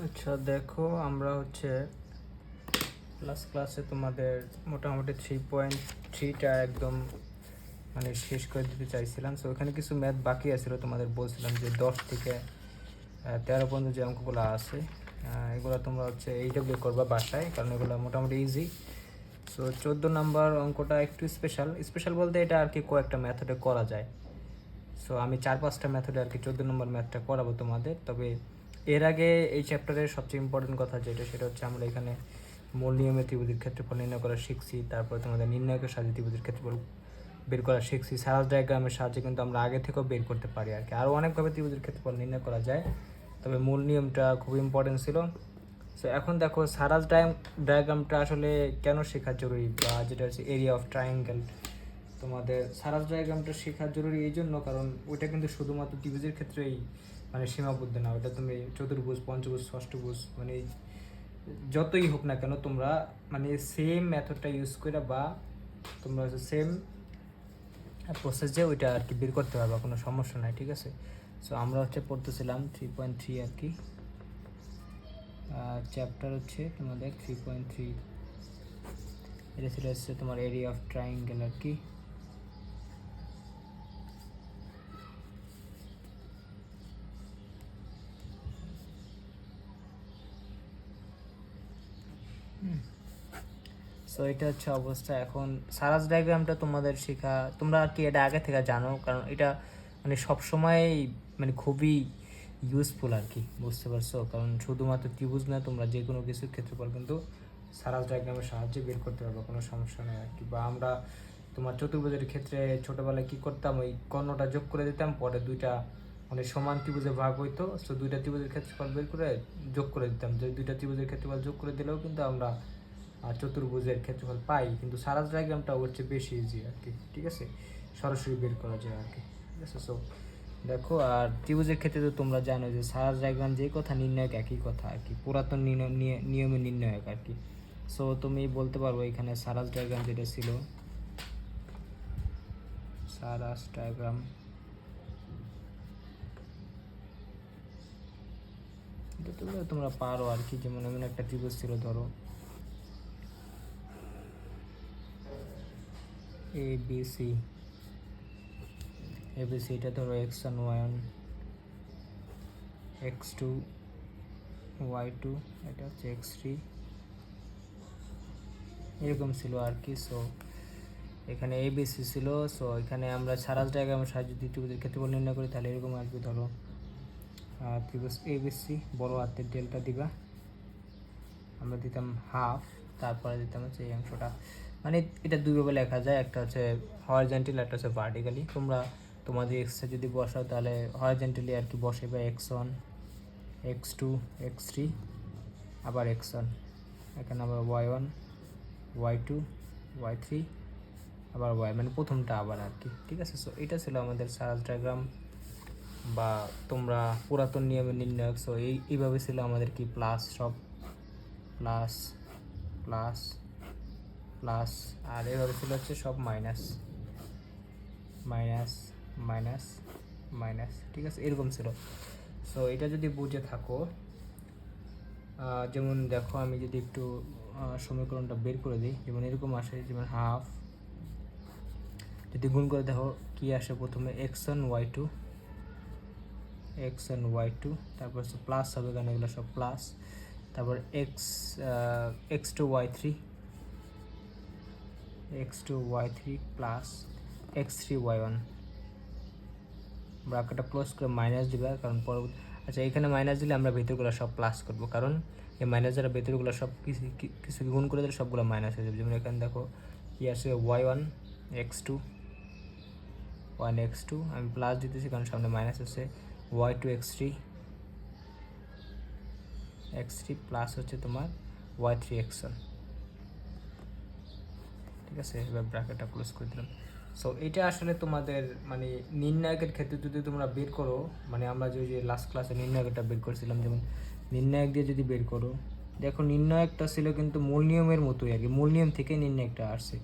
আচ্ছা দেখো, আমরা হচ্ছে লাস্ট ক্লাসে তোমাদের মোটামুটি 3.3টা একদম মানে শেষ করে দিতে চাইছিলাম। সো ওখানে কিছু ম্যাথ বাকি আছিল, তোমাদের বলছিলাম যে 10 থেকে 13 পর্যন্ত যে অঙ্কগুলো আছে এগুলো তোমরা হচ্ছে এইটা বের করবা বাসায়, কারণ এগুলো মোটামুটি ইজি। সো 14 নম্বর অঙ্কটা একটু স্পেশাল বলতে এটা আর কি কয়েকটা মেথডে করা যায়। সো আমি 4-5টা মেথডে আর কি 14 নম্বর ম্যাথটা করাবো তোমাদের। তবে এর আগে এই চ্যাপ্টারের সবচেয়ে ইম্পর্টেন্ট কথা সেটা হচ্ছে আমরা এখানে মূল নিয়মে ত্রিভুজের ক্ষেত্রফল নির্ণয় করা শিখছি। তারপরে তোমাদের নির্ণায়কের সাহায্যে ত্রিভুজের ক্ষেত্রফল বের করা শিখছি। সারাস ডায়াগ্রামের সাহায্যে কিন্তু আমরা আগে থেকেও বের করতে পারি আর কি। আরও অনেকভাবে ত্রিভুজের ক্ষেত্রফল নির্ণয় করা যায়, তবে মূল নিয়মটা খুব ইম্পর্টেন্ট ছিল। সো এখন দেখো সারাস ডায়াগ্রামটা আসলে কেন শেখা জরুরি, বা যেটা হচ্ছে এরিয়া অফ ট্রায়াঙ্গেল। তোমাদের সারাস ডায়াগ্রামটা শেখা জরুরি এই জন্য কারণ ওইটা কিন্তু শুধুমাত্র ত্রিভুজের ক্ষেত্রেই মানে সীমাবদ্ধ না, ওটা তুমি চতুর্ভুজ, পঞ্চভুজ, ষষ্ঠভুজ মানে যতই হোক না কেন তোমরা মানে সেম মেথডটা ইউজ করে বা তোমরা হচ্ছে সেম প্রসেসে ওইটা আর কি বের করতে পারবা, কোনো সমস্যা নাই, ঠিক আছে। সো আমরা হচ্ছে পড়তেছিলাম 3.3 আর কি, চ্যাপ্টার হচ্ছে তোমাদের 3.3। এটা ছিল হচ্ছে তোমার এরিয়া অফ ট্রায়াঙ্গেল আর কি। সো এটা হচ্ছে অবস্থা। এখন সারাস ডায়াগ্রামটা তোমাদের শেখা, তোমরা আর কি এটা আগে থেকে জানো, কারণ এটা মানে সবসময় মানে খুবই ইউজফুল আর কি, বুঝতে পারছো। কারণ শুধুমাত্র ত্রিভুজ না, তোমরা যে কোনো কিছুর ক্ষেত্রফল কিন্তু সারাস ডায়াগ্রামের সাহায্যে বের করতে পারবে, কোনো সমস্যা নেই আর কি। বা আমরা তোমার চতুর্ভুজের ক্ষেত্রে ছোটোবেলায় কী করতাম, ওই কর্ণটা যোগ করে দিতাম, পরে দুইটা মানে সমান ত্রিভুজে ভাগ হইতো। সো দুইটা ত্রিভুজের ক্ষেত্রফল বের করে যোগ করে দিতাম, যে দুইটা ত্রিভুজের ক্ষেত্রফল যোগ করে দিলেও কিন্তু আমরা চতুর্ভুজের ক্ষেত্রফল পাই। কিন্তু সারাস ডায়াগ্রামটা হচ্ছে বেশি ইজি আর কি, ঠিক আছে, সরাসরি বের করা যায় আর কি, ঠিক আছে। সো দেখো, আর ত্রিভুজের ক্ষেত্রে তো তোমরা জানো যে সারাস ডায়াগ্রাম যে কথা, নির্ণায়ক একই কথা আর কি, পুরাতন নিয়মে নির্ণায়ক আর কি। সো তুমি বলতে পারবো এখানে সারাস ডায়াগ্রাম যেটা ছিল, সারাস ডায়াগ্রাম এটা তোমরা পারো আর কি। যেমন এমন একটা ত্রিভুজ ছিল, ধরো ABC, এটা ধরো x1 y1 x2 y2, এটা হচ্ছে x3, এরকম ছিল আর কি। সো এখানে ABC ছিল। সো এখানে আমরা সারাস ডায়াগ্রামের সাহায্যে যদি ত্রিভুজের ক্ষেত্রফল নির্ণয় করি তাহলে এরকম আসবে। ধরো ত্রিভুজ ABC, বড় হাতের ডেল্টা দিবা, আমরা দিতাম হাফ, তারপরে দিতাম হচ্ছে এই অংশটা। মানে এটা দুইভাবে লেখা যায়, একটা হচ্ছে হরিজন্টাল, একটা হচ্ছে ভার্টিক্যালি। তোমরা তোমাদের এক্সে যদি বসাও তাহলে হরিজন্টালি আর কি বসাবে x1 x2 x3, আবার x1, এখানে আবার y1 y2 y3, আবার y, মানে প্রথমটা আবার আর কি, ঠিক আছে। সো এটা ছিল আমাদের সারাস ডায়াগ্রাম, বা তোমরা পুরাতন নিয়মে নির্ণায়ক। সো এইভাবে ছিল আমাদের কি প্লাস, সব প্লাস প্লাস প্লাস, আর এভাবে ছিল হচ্ছে সব মাইনাস মাইনাস মাইনাস মাইনাস, ঠিক আছে, এরকম ছিল। সো এটা যদি বুঝে থাকো, যেমন দেখো আমি যদি একটু সমীকরণটা বের করে দিই, যেমন এরকম আসে, যেমন হাফ যদি গুণ করে দেখো কি আসে, প্রথমে x1 y2, তারপর হচ্ছে প্লাস হবে, কারণ এগুলো সব প্লাস, তারপর x2 y3 plus x3 y1, ব্র্যাকেটটা ক্লোজ করে মাইনাস দিবা, কারণ পরবর্তী, আচ্ছা এখানে মাইনাস দিলে আমরা ভেতরগুলো সব প্লাস করব, কারণ এই মাইনাস দ্বারা ভেতরগুলো সব কিছু গুণ করে দিলে সবগুলো মাইনাস হয়ে যাবে। যেমন এখানে দেখো কি আসে, y1 x2 আমি প্লাস দিতেছি কারণ সামনে মাইনাস আছে, y2 x3 প্লাস হচ্ছে তোমার y3 x1, ঠিক আছে। এবার ব্র্যাকেটটা ক্লোজ করে দিলাম। সো এটা আসলে তোমাদের মানে নির্ণায়কের ক্ষেত্রে যদি তোমরা বের করো, মানে আমরা যে লাস্ট ক্লাসে নির্ণায়কটা বের করছিলাম, যেমন নির্ণায়ক দিয়ে যদি বের করো, দেখো নির্ণায়কটা ছিল কিন্তু মূল নিয়মের মতোই আর কি, মূল নিয়ম থেকে নির্ণায়কটা আসছে।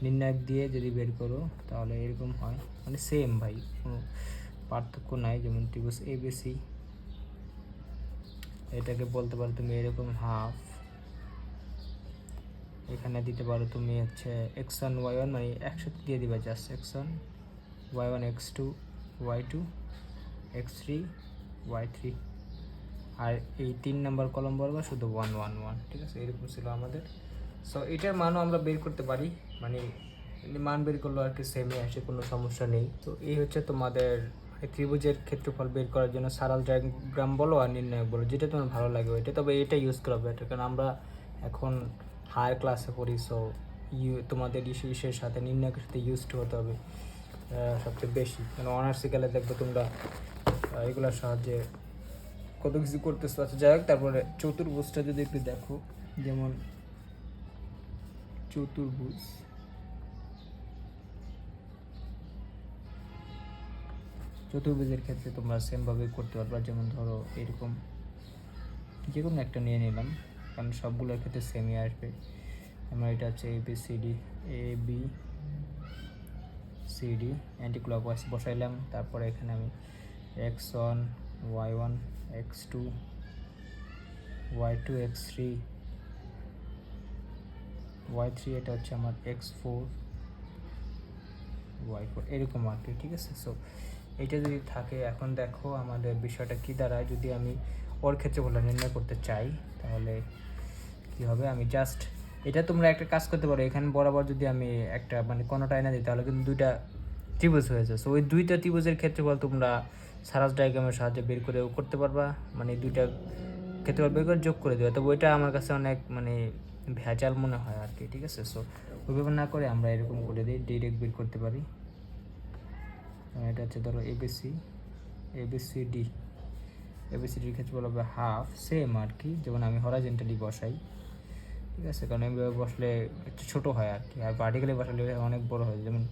নির্ণায়ক দিয়ে যদি বের করো তাহলে এরকম হয়, মানে সেম ভাই, কোনো পার্থক্য নাই। যেমন ত্রিভুজ ABC, এটাকে বলতে পারো তুমি এরকম হাফ, এখানে দিতে পারো তুমি হচ্ছে x1 y1 মানে একসাথে দিয়ে দিবা just x1 y1 x2 y2 x3 y3, আর এই 3 নাম্বার কলম বলবো শুধু 1 1 1, ঠিক আছে? এরকম ছিল আমাদের। সো এটার মানও আমরা বের করতে পারি, মানে মান বের করলো আর কি সেমই আসে, কোনো সমস্যা নেই। তো এই হচ্ছে তোমাদের ত্রিভুজের ক্ষেত্রফল বের করার জন্য সারাল ডায়াগ্রাম বলো আর নির্ণায়ক বলো, যেটা তোমার ভালো লাগে ওইটা, তবে এটা ইউজ করা বেটার, কারণ আমরা এখন হায়ার ক্লাসে পড়ি। সো তোমাদের ইসের সাথে নির্ণায়কের সাথে ইউজ টু হতে হবে সবচেয়ে বেশি, কারণ অনার্সে গেলে দেখবে তোমরা এগুলোর সাহায্যে কত কিছু করতেছো। আচ্ছা যাই হোক, তারপরে চতুর্ভুজটা যদি একটু দেখো, যেমন চতুর্ভুজ, চতুর্ভুজের ক্ষেত্রে তোমরা সেমভাবে করতে পারবা। যেমন ধরো এরকম যে কোনো একটা নিয়ে নিলাম, কারণ সবগুলোর ক্ষেত্রে সেমই আসবে। আমরা এটা হচ্ছে ABCD অ্যান্টি ক্লকওয়াইজ বসাইলাম। তারপরে এখানে আমি x1 y1 x2 y2 x3 y3, এটা হচ্ছে আমার x4 y4, এরকম আর কি, ঠিক আছে? সো এটা যদি থাকে, এখন দেখো আমাদের বিষয়টা কি দাঁড়ায়। যদি আমি ওর ক্ষেত্রফল নির্ণয় করতে চাই তাহলে কি হবে, আমি জাস্ট এটা তোমরা একটা কাজ করতে পারো, এখানে বরাবর যদি আমি একটা মানে কোনোটা এনে দিই তাহলে কিন্তু দুইটা ত্রিভুজ হয়েছে। সো ওই দুইটা ত্রিভুজের ক্ষেত্রফল তোমরা সারাস ডায়াগ্রামের সাহায্যে বের করেও করতে পারবা, মানে দুইটা ক্ষেত্রফল বের করে যোগ করে দেবে। তবে ওইটা আমার কাছে অনেক মানে ভেজাল মনে হয় আর কি, ঠিক আছে? সো ওইভাবে না করে আমরা এরকম করে দিই, ডিরেক্ট বের করতে পারি। এটা হচ্ছে ধরো ABCDর ক্ষেত্রফল হবে হাফ, সেম আর কি, যেমন আমি হরাইজন্টালি বসাই, ঠিক আছে? কারণ এইভাবে বসলে একটু ছোটো হয় আর কি, আর ভার্টিক্যালি বসালে অনেক বড় হয়। যেমন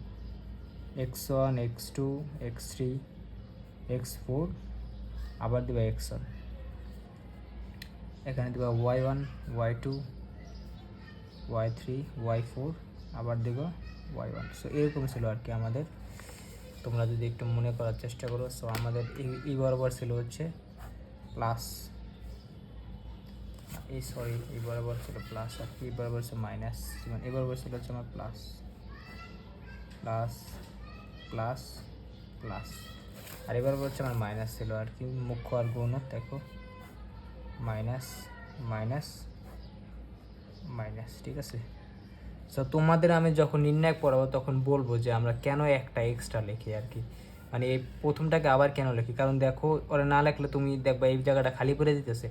x1 x2 x3 x4, আবার দেবা x1, এখানে দেবা y1 y2 y3 y4, আবার দেবো y1। সো এরকম ছিল আর কি আমাদের, তোমরা যদি একটু মনে করার চেষ্টা করো। সো আমাদের এই বরাবর ছিল হচ্ছে প্লাস, এই বরাবর ছিল প্লাস, আর কি বরাবর ছিল মাইনাস, যেমন এই বরাবর ছিল হচ্ছে আমার প্লাস প্লাস প্লাস প্লাস, আর এবার হচ্ছে আমার মাইনাস ছিল আর কি, মুখ্য আর গৌণ দেখো, মাইনাস মাইনাস মাইনাস, ঠিক আছে? সো তোমাদের আমি যখন নির্ণয় পড়াবো তখন বলবো যে আমরা কেন একটা এক্সট্রা লিখি আর কি, মানে এই প্রথমটাকে আবার কেন লিখি, কারণ দেখো ওরা না লিখলে তুমি দেখবা এই জায়গাটা খালি করে দিতেছে।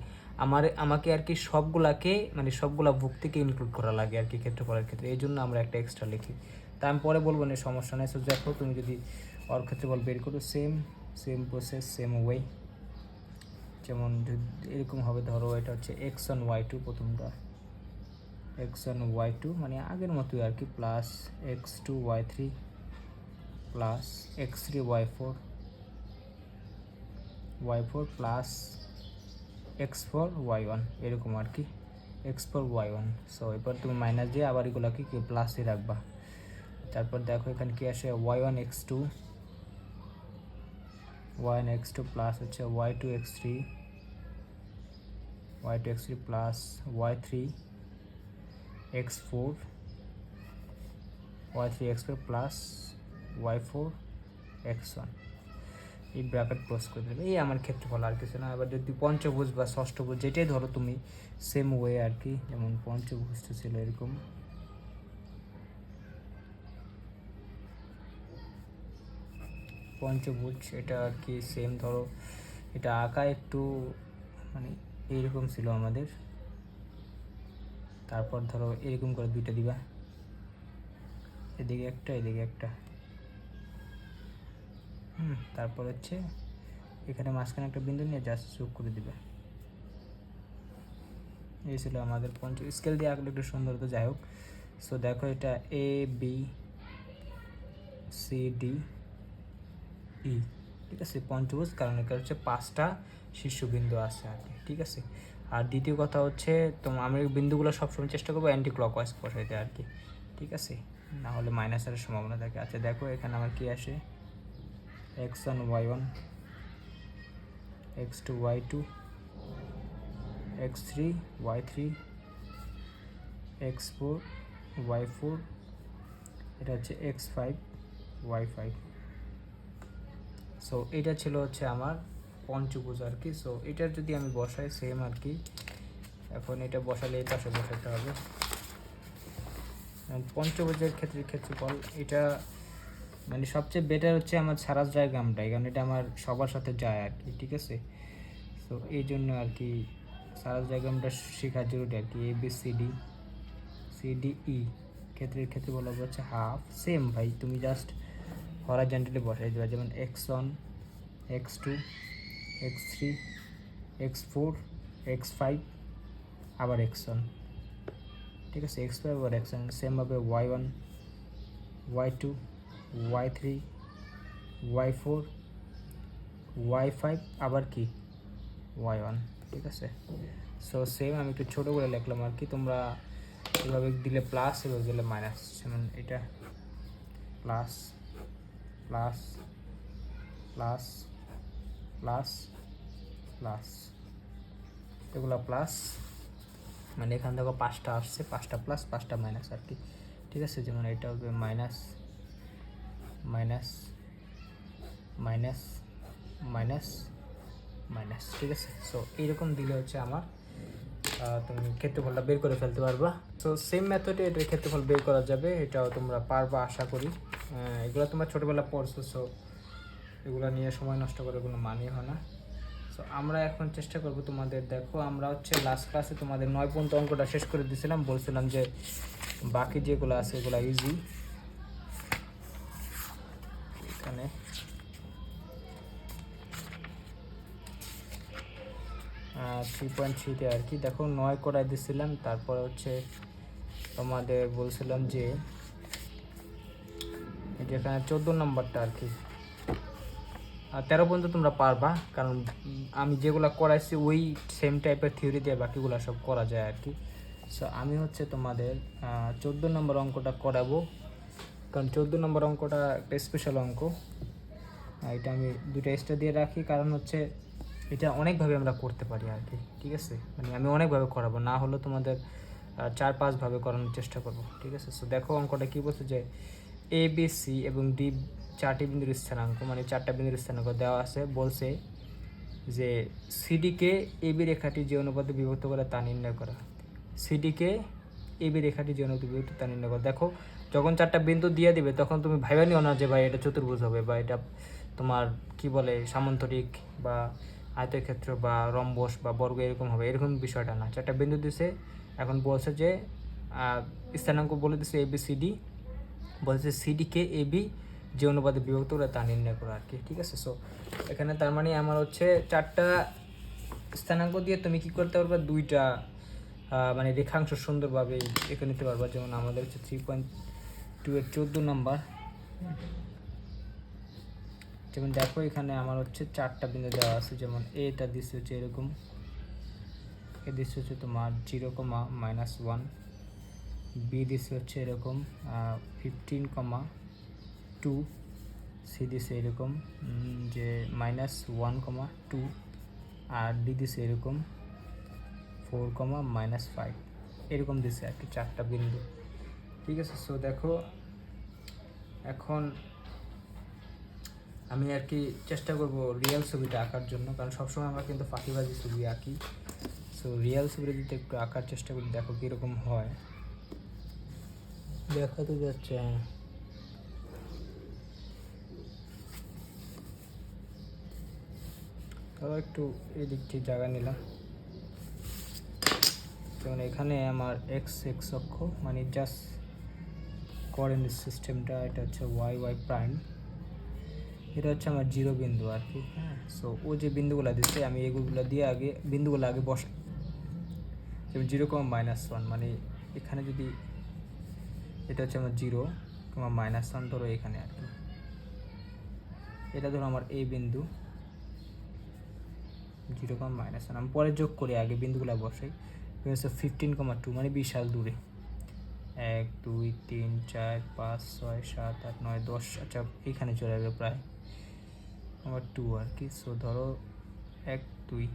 আমাকে আর কি সবগুলাকে মানে সবগুলা ভুক্তিকে ইনক্লুড করা লাগে আর কি ক্ষেত্রফলের ক্ষেত্রে, এই জন্য আমরা একটা এক্সট্রা লিখি। তা আমি পরে বলবো না, সমস্যা নেই। সো দেখো তুমি যদি ওর ক্ষেত্রফল বের করো, সেম প্রসেস, সেম ওয়ে। যেমন এরকম হবে, ধরো এটা হচ্ছে x1 y2, প্রথমটা x1 y2 মানে আগের মতোই আর কি, plus x2 y3 plus x3 y4 plus x4 y1, এরকম আর কি, x4 y1। সো এবার তুমি মাইনাস দিয়ে আবার এগুলোকে কি প্লাসে রাখবা। তারপর দেখো এখানে কি আসে, y1 x2 প্লাস হচ্ছে y2 x3 plus y3 x4 plus y4 x1, এই ব্র্যাকেট ক্লোজ করে দেবে। এই আমার ক্ষেত্রফল, আর কিছু না। এবার যদি পঞ্চভুজ বা ষষ্ঠভুজ যেটাই ধরো তুমি, সেম ওয়ে আর কি, যেমন পঞ্চভুজটা ছিল এরকম, পঞ্চভুজ এটা আর কি সেম, ধরো এটা আঁকা একটু মানে এইরকম ছিল আমাদের। তারপর ধরো এরকম করে দুইটা দিবা, এদিকে একটা এদিকে একটা, তারপর হচ্ছে এখানে মাঝখানে একটা বিন্দু নিয়ে জাস্ট যোগ করে দিবে। এই ছিল আমাদের স্কেল দিয়ে আঁকলে একটু সুন্দর হতো, যাই হোক। সো দেখো এটা ABCDE, ঠিক আছে? পঞ্চভুজ, কারণ এটা হচ্ছে 5টা শীর্ষবিন্দু আছে আর কি, ঠিক আছে? আর দ্বিতীয় কথা হচ্ছে আমি বিন্দুগুলো সবসময় চেষ্টা করবো অ্যান্টি ক্লকওয়াইজ বসাইতে আর কি, ঠিক আছে? না হলে মাইনাসের সম্ভাবনা থাকে। আচ্ছা দেখো এখানে আমার কি আসে, x1 y1 x2 y2 x3 y3 x4 y4, এটা হচ্ছে x5 y5। সো এটা ছিল হচ্ছে আমার পঞ্চভুজ আর কি। সো এটার যদি আমি বসাই সেম আর কি, এখন এটা বসালে এই পাশে বসাতে হবে। পঞ্চভুজের ক্ষেত্রফল এটা মানে সবচেয়ে বেটার হচ্ছে আমার সারাস ডায়াগ্রামটাই, কারণ এটা আমার সবার সাথে যায় আর কি, ঠিক আছে। সো এই জন্য আর কি সারাস ডায়াগ্রামটা শেখা জরুরি আর কি। ABCD ক্ষেত্রফল হবে হচ্ছে হাফ। সেম ভাই, তুমি জাস্ট হরাইজন্টালি বসাই দেবে, যেমন x1 x2 x3 x4 x5 আবার x1, ঠিক আছে, x5 আবার x1। সেমভাবে y1 y2 y3 y4 y5 আবার কি y1, ঠিক আছে। সো সেম আমি একটু ছোটো করে লিখলাম আর কি, তোমরা এভাবে দিলে প্লাস, এভাবে দিলে মাইনাস, যেমন এটা plus plus plus plus plus, এগুলো প্লাস, মানে এখান থেকে 5টা আসছে, 5টা প্লাস 5টা মাইনাস আর কি, ঠিক আছে। যেমন এটা হবে minus minus minus minus minus, ঠিক আছে। সো এইরকম দিলে হচ্ছে আমার তুমি ক্ষেত্রফলটা বের করে ফেলতে পারবা। সো সেম মেথডে এটার ক্ষেত্রফল বের করা যাবে, এটাও তোমরা পারবা আশা করি। এগুলো তোমরা ছোটোবেলা পড়ছো, সো এগুলো নিয়ে সময় নষ্ট করে কোনো মানে হয় না। সো আমরা এখন চেষ্টা করব তোমাদের, দেখো আমরা হচ্ছে লাস্ট ক্লাসে তোমাদের 9 পর্যন্ত অঙ্কটা শেষ করে দিয়েছিলাম, বলছিলাম যে বাকি যেগুলো আছে এগুলো ইজি। এখানে 3.3তে আর কি দেখো 9 করাই দিয়েছিলাম, তারপর হচ্ছে তোমাদের বলছিলাম যে এখানে 14 নম্বরটা আর কি 13 পর্যন্ত তোমরা পারবা, কারণ আমি যেগুলো করাইছি ওই সেম টাইপের থিওরি দিয়ে বাকিগুলো সব করা যায় আর কি। সো আমি হচ্ছে তোমাদের 14 নম্বর অঙ্কটা করাবো, কারণ 14 নম্বর অঙ্কটা একটা স্পেশাল অঙ্ক। এটা আমি 2টা এক্সট্রা দিয়ে রাখি, কারণ হচ্ছে এটা অনেকভাবে আমরা করতে পারি আর কি, ঠিক আছে। মানে আমি অনেকভাবে করাবো, না হলেও তোমাদের 4-5 ভাবে করানোর চেষ্টা করব, ঠিক আছে। সো দেখো অঙ্কটা কী বলছে যে এ বি সি এবং ডি 4টি বিন্দুর স্থানাঙ্ক, মানে 4টা বিন্দুর স্থানাঙ্ক দেওয়া আছে। বলছে যে সিডিকে এবি রেখাটি যে অনুপাতে বিভক্ত করে তা নির্ণয় করা। সিডিকে এবি রেখাটি যে অনুপাতে বিভক্ত তা নির্ণয় করা। দেখো যখন 4টা বিন্দু দিয়ে দিবে তখন তুমি ভাইবা নিও না যে ভাই এটা চতুর্ভুজ হবে বা এটা তোমার কি বলে সামান্তরিক বা আয়তক্ষেত্র বা রম্বস বা বর্গ এরকম হবে, এরকম বিষয়টা না। 4টা বিন্দু দিছে, এখন বলছে যে স্থানাঙ্ক বলে দিচ্ছে ABCD, বলছে সিডিকে এবি যে অনুপাতে বিভক্ত করে তা নির্ণয় করা আর কি, ঠিক আছে। সো এখানে তার মানে আমার হচ্ছে 4টা স্থানাঙ্ক দিয়ে তুমি কি করতে পারবে, 2টা মানে রেখাংশ সুন্দরভাবে এঁকে নিতে পারবা। যেমন আমাদের হচ্ছে 3.2 এর 14 নম্বর, যেমন দেখো এখানে আমার হচ্ছে 4টা বিন্দু দেওয়া আছে, যেমন এটা দিচ্ছে হচ্ছে এরকম, এ দিচ্ছে হচ্ছে তোমার 0,-1, বি দিচ্ছে হচ্ছে এরকম 15,2, সি দিছে এরকম যে -1,2, আর ডি দিছে এরকম 4,-5, এরকম দিছে আর কি 4টা বিন্দু, ঠিক আছে। সো দেখো এখন আমি আর কি চেষ্টা করব রিয়েল ছবিটা আঁকার জন্য, কারণ সবসময় আমরা কিন্তু ফাঁকিবাজি ছবি আঁকি। সো রিয়েল ছবিটা যদি একটু আঁকার চেষ্টা করি, দেখো কীরকম হয়, দেখা তো যাচ্ছে। তাও একটু এই দিকটি জায়গা নিলাম, যেমন এখানে আমার এক্স অক্ষ মানে জাস্ট কোঅর্ডিনেট সিস্টেমটা, এটা হচ্ছে ওয়াই প্রাইম, এটা হচ্ছে আমার 0 বিন্দু আর কি। হ্যাঁ, সো ও যে বিন্দুগুলো দিচ্ছে আমি এগুলো দিয়ে বিন্দুগুলো আগে বসাই, যেমন 0,-1, মানে এখানে যদি এটা হচ্ছে আমার 0,-1 ধরো এখানে আর কি, এটা ধরো আমার এই বিন্দু 0,-1, আমি পরে যোগ করি, আগে বিন্দুগুলো বসাই। হচ্ছে 15,2, মানে বিশাল দূরে, 1 2 3 4 5 6 7 8 9 10, আচ্ছা এখানে চলে যাবে প্রায় আমার 2 আর কি। সো ধরো 1 2,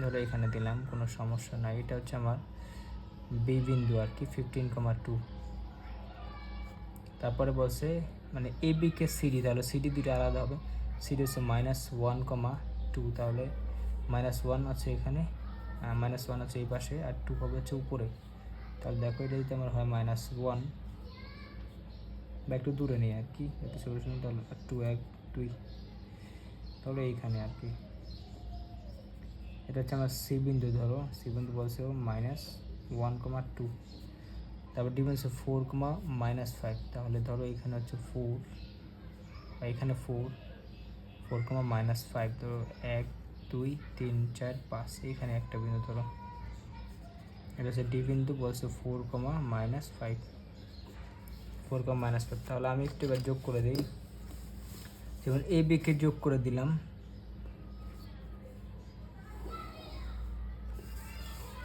ধরো এখানে দিলাম, কোনো সমস্যা নাই। এটা হচ্ছে আমার বি বিন্দু আর কি, 15,2। তারপরে বলছে মানে এ বিকে সিডি, তাহলে সিডি দুটো আলাদা হবে। সিডি হচ্ছে -1,2, তাহলে -1 আছে এখানে, -1 আছে এই পাশে, আর 2 হবে হচ্ছে উপরে। তাহলে দেখো এটা যদি আমার হয় -1 বা একটু দূরে নেই আর কি, একটু সলিউশন, তাহলে 2 1 2, তাহলে এইখানে আর কি। এটা হচ্ছে আমার সি বিন্দু, ধরো সি বিন্দু বলছে -1,2। তারপর ডি বলছে 4,-5, তাহলে ধরো এখানে হচ্ছে 4, বা এখানে 4,-5, ধরো 1 2 3 4 5, এইখানে একটা বিন্দু ধরো। এটা হচ্ছে ডি বিন্দু, বলছে 4,-5, 4,-5। তাহলে আমি একটু এবার যোগ করে দিই, যেমন এ বিকে যোগ করে দিলাম।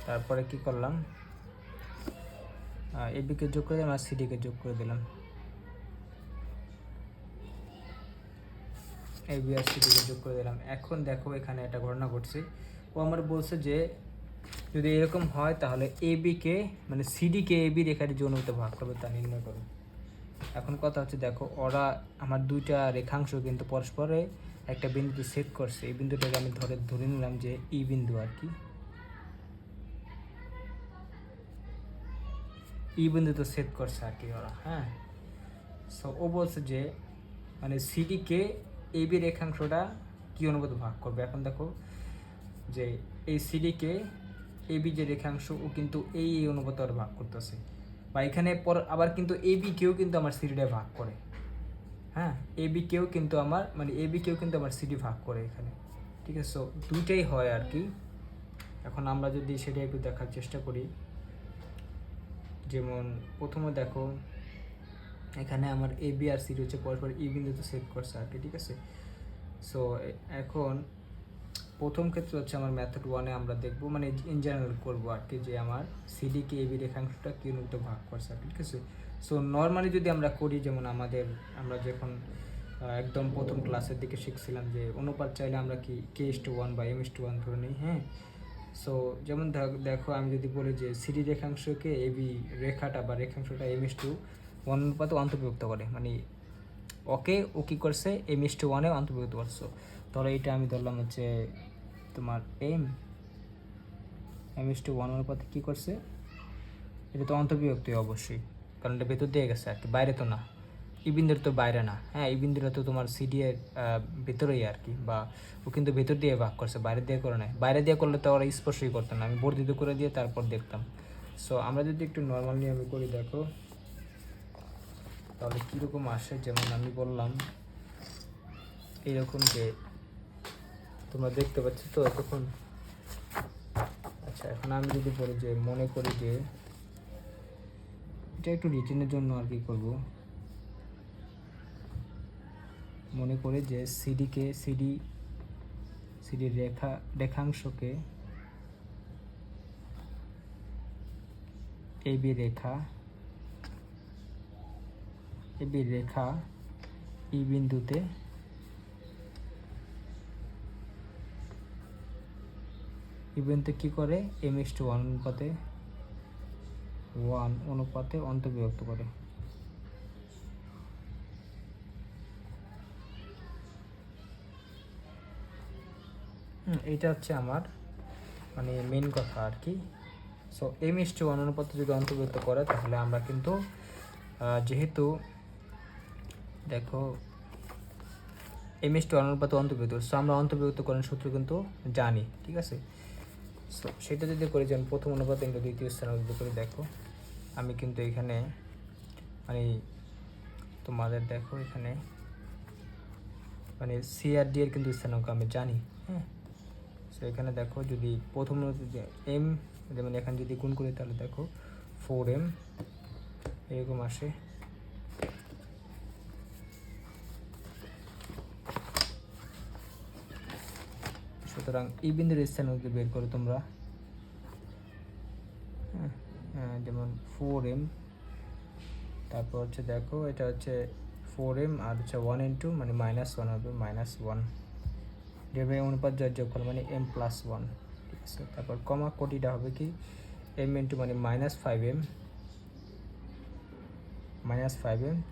তারপরে কি করলাম, এ বিকে যোগ করে দিলাম আর সিডিকে যোগ করে দিলাম, এ বি আর সিডিকে যোগ করে দিলাম। এখন দেখো এখানে একটা ঘটনা ঘটছে, ও আমার বলছে যে যদি এরকম হয় তাহলে এ বিকে মানে সিডিকে এ বি রেখাটি যৌনতে ভাগ করবে, তা নির্ণয় করো। এখন কথা হচ্ছে দেখো, ওরা আমার দুইটা রেখাংশ কিন্তু পরস্পরে একটা বিন্দুতে ছেদ করছে। এই বিন্দুটাকে আমি ধরে নিলাম যে ই বিন্দু আর কি, ই বিন্দুতে ছেদ করছে আর কি ওরা। হ্যাঁ, সো ও বলছে যে মানে সিডিকে এ বি রেখাংশটা কি অনুপাতে ভাগ করবে। এখন দেখো যে এই সিডিকে এ বি যে রেখাংশ, ও কিন্তু এই অনুপাতে ওরা ভাগ করতেছে, বা এখানে পর আবার কিন্তু এ বি কেও কিন্তু আমার সিডিটা ভাগ করে। হ্যাঁ, এ বি কেও কিন্তু আমার মানে এ বি কেও কিন্তু আমার সিডি ভাগ করে এখানে, ঠিক আছে। সো দুইটাই হয় আর কি। এখন আমরা যদি সেটা একটু দেখার চেষ্টা করি, যেমন প্রথমে দেখো এখানে আমার এ বি আর সিডি হচ্ছে পরপর ই বিন্দুতে সেট করছে আর কি, ঠিক আছে। সো এখন প্রথম ক্ষেত্রে হচ্ছে আমার মেথড 1-এ আমরা দেখবো, মানে ইন জেনারেল করবো আর কি, যে আমার সিডিকে এ বি রেখাংশটা কি অনুপাতে ভাগ করছে আর কি, ঠিক আছে। সো নর্মালি যদি আমরা করি, যেমন আমরা যখন একদম প্রথম ক্লাসের দিকে শিখছিলাম যে অনুপাত চাইলে আমরা কি k:1 বা m:1 ধরে নিই। হ্যাঁ, সো যেমন দেখো আমি যদি বলি যে সিডি রেখাংশকে এ বি রেখাটা বা রেখাংশটা m:1 অনুপাতে অন্তর্ভুক্ত করে, মানে ওকে ও কী করছে m:1-এ অন্তর্ভুক্ত করছো, তাহলে এটা আমি ধরলাম হচ্ছে তোমার m:1 অনুপাতে কী করছে, এটা তো অন্তর্বিভক্তি অবশ্যই, কারণ এটা ভেতর দিয়ে গেছে আর কি, বাইরে তো না। ই বিন্দুর তো বাইরে না। হ্যাঁ, এই বিন্দুটা তো তোমার সিডি এর ভেতরেই আর কি, বা ও কিন্তু ভেতর দিয়ে ভাগ করছে, বাইরে দিয়ে করে নেয়। বাইরে দিয়ে করলে তো ওরা স্পর্শই করতো না, আমি বর্ধিত করে দিয়ে তারপর দেখতাম। সো আমরা যদি একটু নর্মালি আমি করি দেখো, তাহলে কীরকম আসে। যেমন আমি বললাম এইরকম যে তোমরা দেখতে পাচ্ছ তো তখন। আচ্ছা, এখন আমি যদি বলি যে মনে করি যে এটা একটু রিটেনের জন্য আর কি করব, মনে করি যে সিডি রেখাংশকে এ বি রেখা ই বিন্দুতে কি করে m:1 অনুপাতে অন্তর্বিভক্ত করে। এইটা হচ্ছে আমার মানে মেন কথা আর কি। সো m:1 অনুপাতে যদি অন্তর্ভুক্ত করে, তাহলে আমরা কিন্তু যেহেতু দেখো m:1 অনুপাতে অন্তর্ভুক্ত, সো আমরা অন্তর্ভুক্তকরণ সূত্র কিন্তু জানি, ঠিক আছে। সো সেটা যদি করি, যেমন প্রথম অনুপাতে কিন্তু দ্বিতীয় স্থানে যদি করি, দেখো আমি কিন্তু এখানে মানে তোমাদের দেখো এখানে মানে সি আর ডি এর কিন্তু স্থানাঙ্ক আমি জানি। হ্যাঁ, সো এখানে দেখো যদি প্রথম এম, যেমন এখানে যদি গুণ করি, তাহলে দেখো 4m এরকম আসে। সুতরাং এই বিন্দুর স্থানাঙ্ক বের করো তোমরা। হ্যাঁ, যেমন 4m, তারপর হচ্ছে দেখো এটা হচ্ছে 4m আর হচ্ছে 1 * মানে -1 হবে, -1 দেবে অনুপাত যোগফল মানে m+1। ঠিক আছে। তারপর কমা কোটিটা হবে কি এম ইন্টু মানে -5m,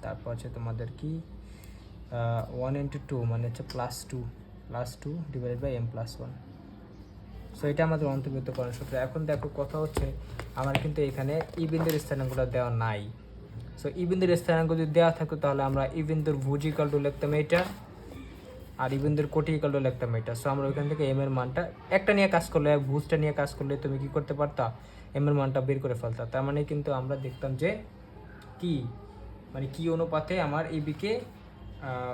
তারপর হচ্ছে তোমাদের কি 1 ইন্টু 2 মানে হচ্ছে +2 ডিভাইডেড বাই m+1। সো এটা আমাদের অন্তর্ভুক্ত করার সূত্র। এখন দেখো কথা হচ্ছে আমার কিন্তু এখানে ই বিন্দুর স্থানাঙ্কটা দেওয়া নাই। সো ই বিন্দুর স্থানাঙ্ক যদি দেওয়া থাকতো তাহলে আমরা ই বিন্দুর ভুজ ইকাল টু লিখতাম এটা, আর ই বিন্দুর কোটি ইকাল টু লিখতাম এটা। সো আমরা ওইখান থেকে এম এর মানটা একটা নিয়ে কাজ করলে, ভুজটা নিয়ে কাজ করলে তুমি কি করতে পারতা, এম এর মানটা বের করে ফেলতা। তার মানে কিন্তু আমরা দেখতাম যে কি মানে কি অনুপাতে আমার এবিকে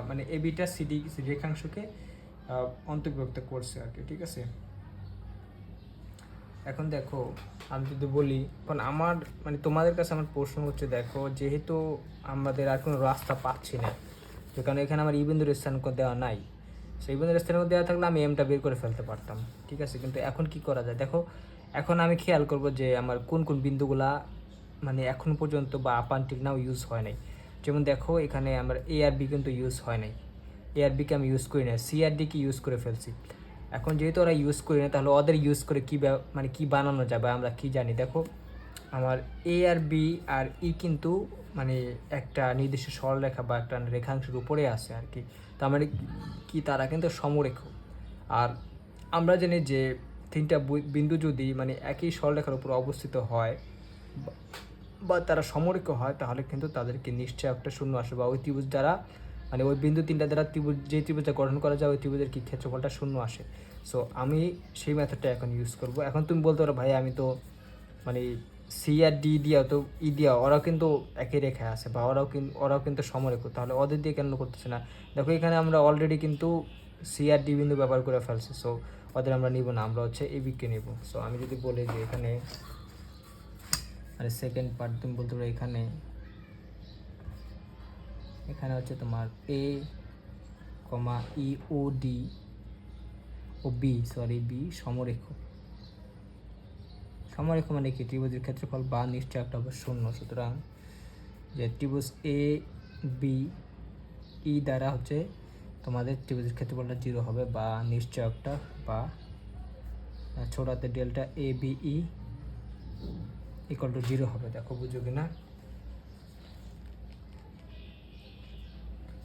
মানে এবিটা সিডি রেখাংশকে অন্তর্ভুক্ত করছে আর কি। ঠিক আছে। এখন দেখো আমি যদি বলি, এখন আমার মানে তোমাদের কাছে আমার প্রশ্ন হচ্ছে, দেখো যেহেতু আমাদের আর কোনো রাস্তা পাচ্ছি না, কারণ এখানে আমার ই বিন্দুর স্থানাঙ্ক দেওয়া নাই, সেই বিন্দুর স্থানাঙ্ক দেওয়া থাকলে আমি এমটা বের করে ফেলতে পারতাম। ঠিক আছে, কিন্তু এখন কি করা যায় দেখো, এখন আমি খেয়াল করব যে আমার কোন কোন বিন্দুগুলা মানে এখন পর্যন্ত বা আপ আনটিল নাও ইউজ হয় নাই। যেমন দেখো এখানে আমার এ আর বি কিন্তু ইউজ হয় নাই, এ আর বিকে আমি ইউজ করি না, সি আর ডি কি ইউজ করে ফেলছি। এখন যেহেতু ওরা ইউজ করি না, তাহলে ওদের ইউজ করে কী মানে কী বানানো যাবে আমরা কি জানি। দেখো আমার এ আর বি আর ই কিন্তু মানে একটা নির্দিষ্ট সরলরেখা বা একটা রেখাংশের উপরে আছে আর কি। তার মানে কি তারা কিন্তু সমরেখ। আর আমরা জানি যে তিনটা বিন্দু যদি মানে একই সরলরেখার উপর অবস্থিত হয় বা তারা সমরেখ হয়, তাহলে কিন্তু তাদেরকে নিশ্চয় একটা শূন্য আসে, বা ওই ত্রিভুজ দ্বারা মানে ওই বিন্দু তিনটা দ্বারা ত্রিভুজ যে ত্রিভুজটা গঠন করা যায় ওই ত্রিভুজের কি ক্ষেত্রফলটা শূন্য আসে। সো আমি সেই মেথডটা এখন ইউজ করব। এখন তুমি বলতে পারো ভাই আমি তো মানে সি আর ডি দিয়া তো ই দিয়া ওরাও কিন্তু একই রেখায় আছে বা ওরাও কিন্তু সমরেখ, তাহলে ওদের দিয়ে কেন করতেছে না। দেখো এখানে আমরা অলরেডি কিন্তু সি আর ডি বিন্দু ব্যবহার করে ফেলছি, সো ওদের আমরা নিব না, আমরা হচ্ছে এ বিকে নিব। সো আমি যদি বলি যে এখানে মানে সেকেন্ড পার্ট তুমি বলতে পারো এখানে হচ্ছে তোমার এ কমা ই ও ডি ও বি সমরেখ মানে কি ত্রিভুজের ক্ষেত্রফল বা নিশ্চয় একটা হবে শূন্য। সুতরাং যে ত্রিভুজ এ বি ই দ্বারা হচ্ছে তোমাদের ত্রিভুজের ক্ষেত্রফলটা 0 হবে বা নিশ্চয় একটা, বা ছোট হাতের delta A B E equal to 0 হবে। দেখো বুঝো কিনা।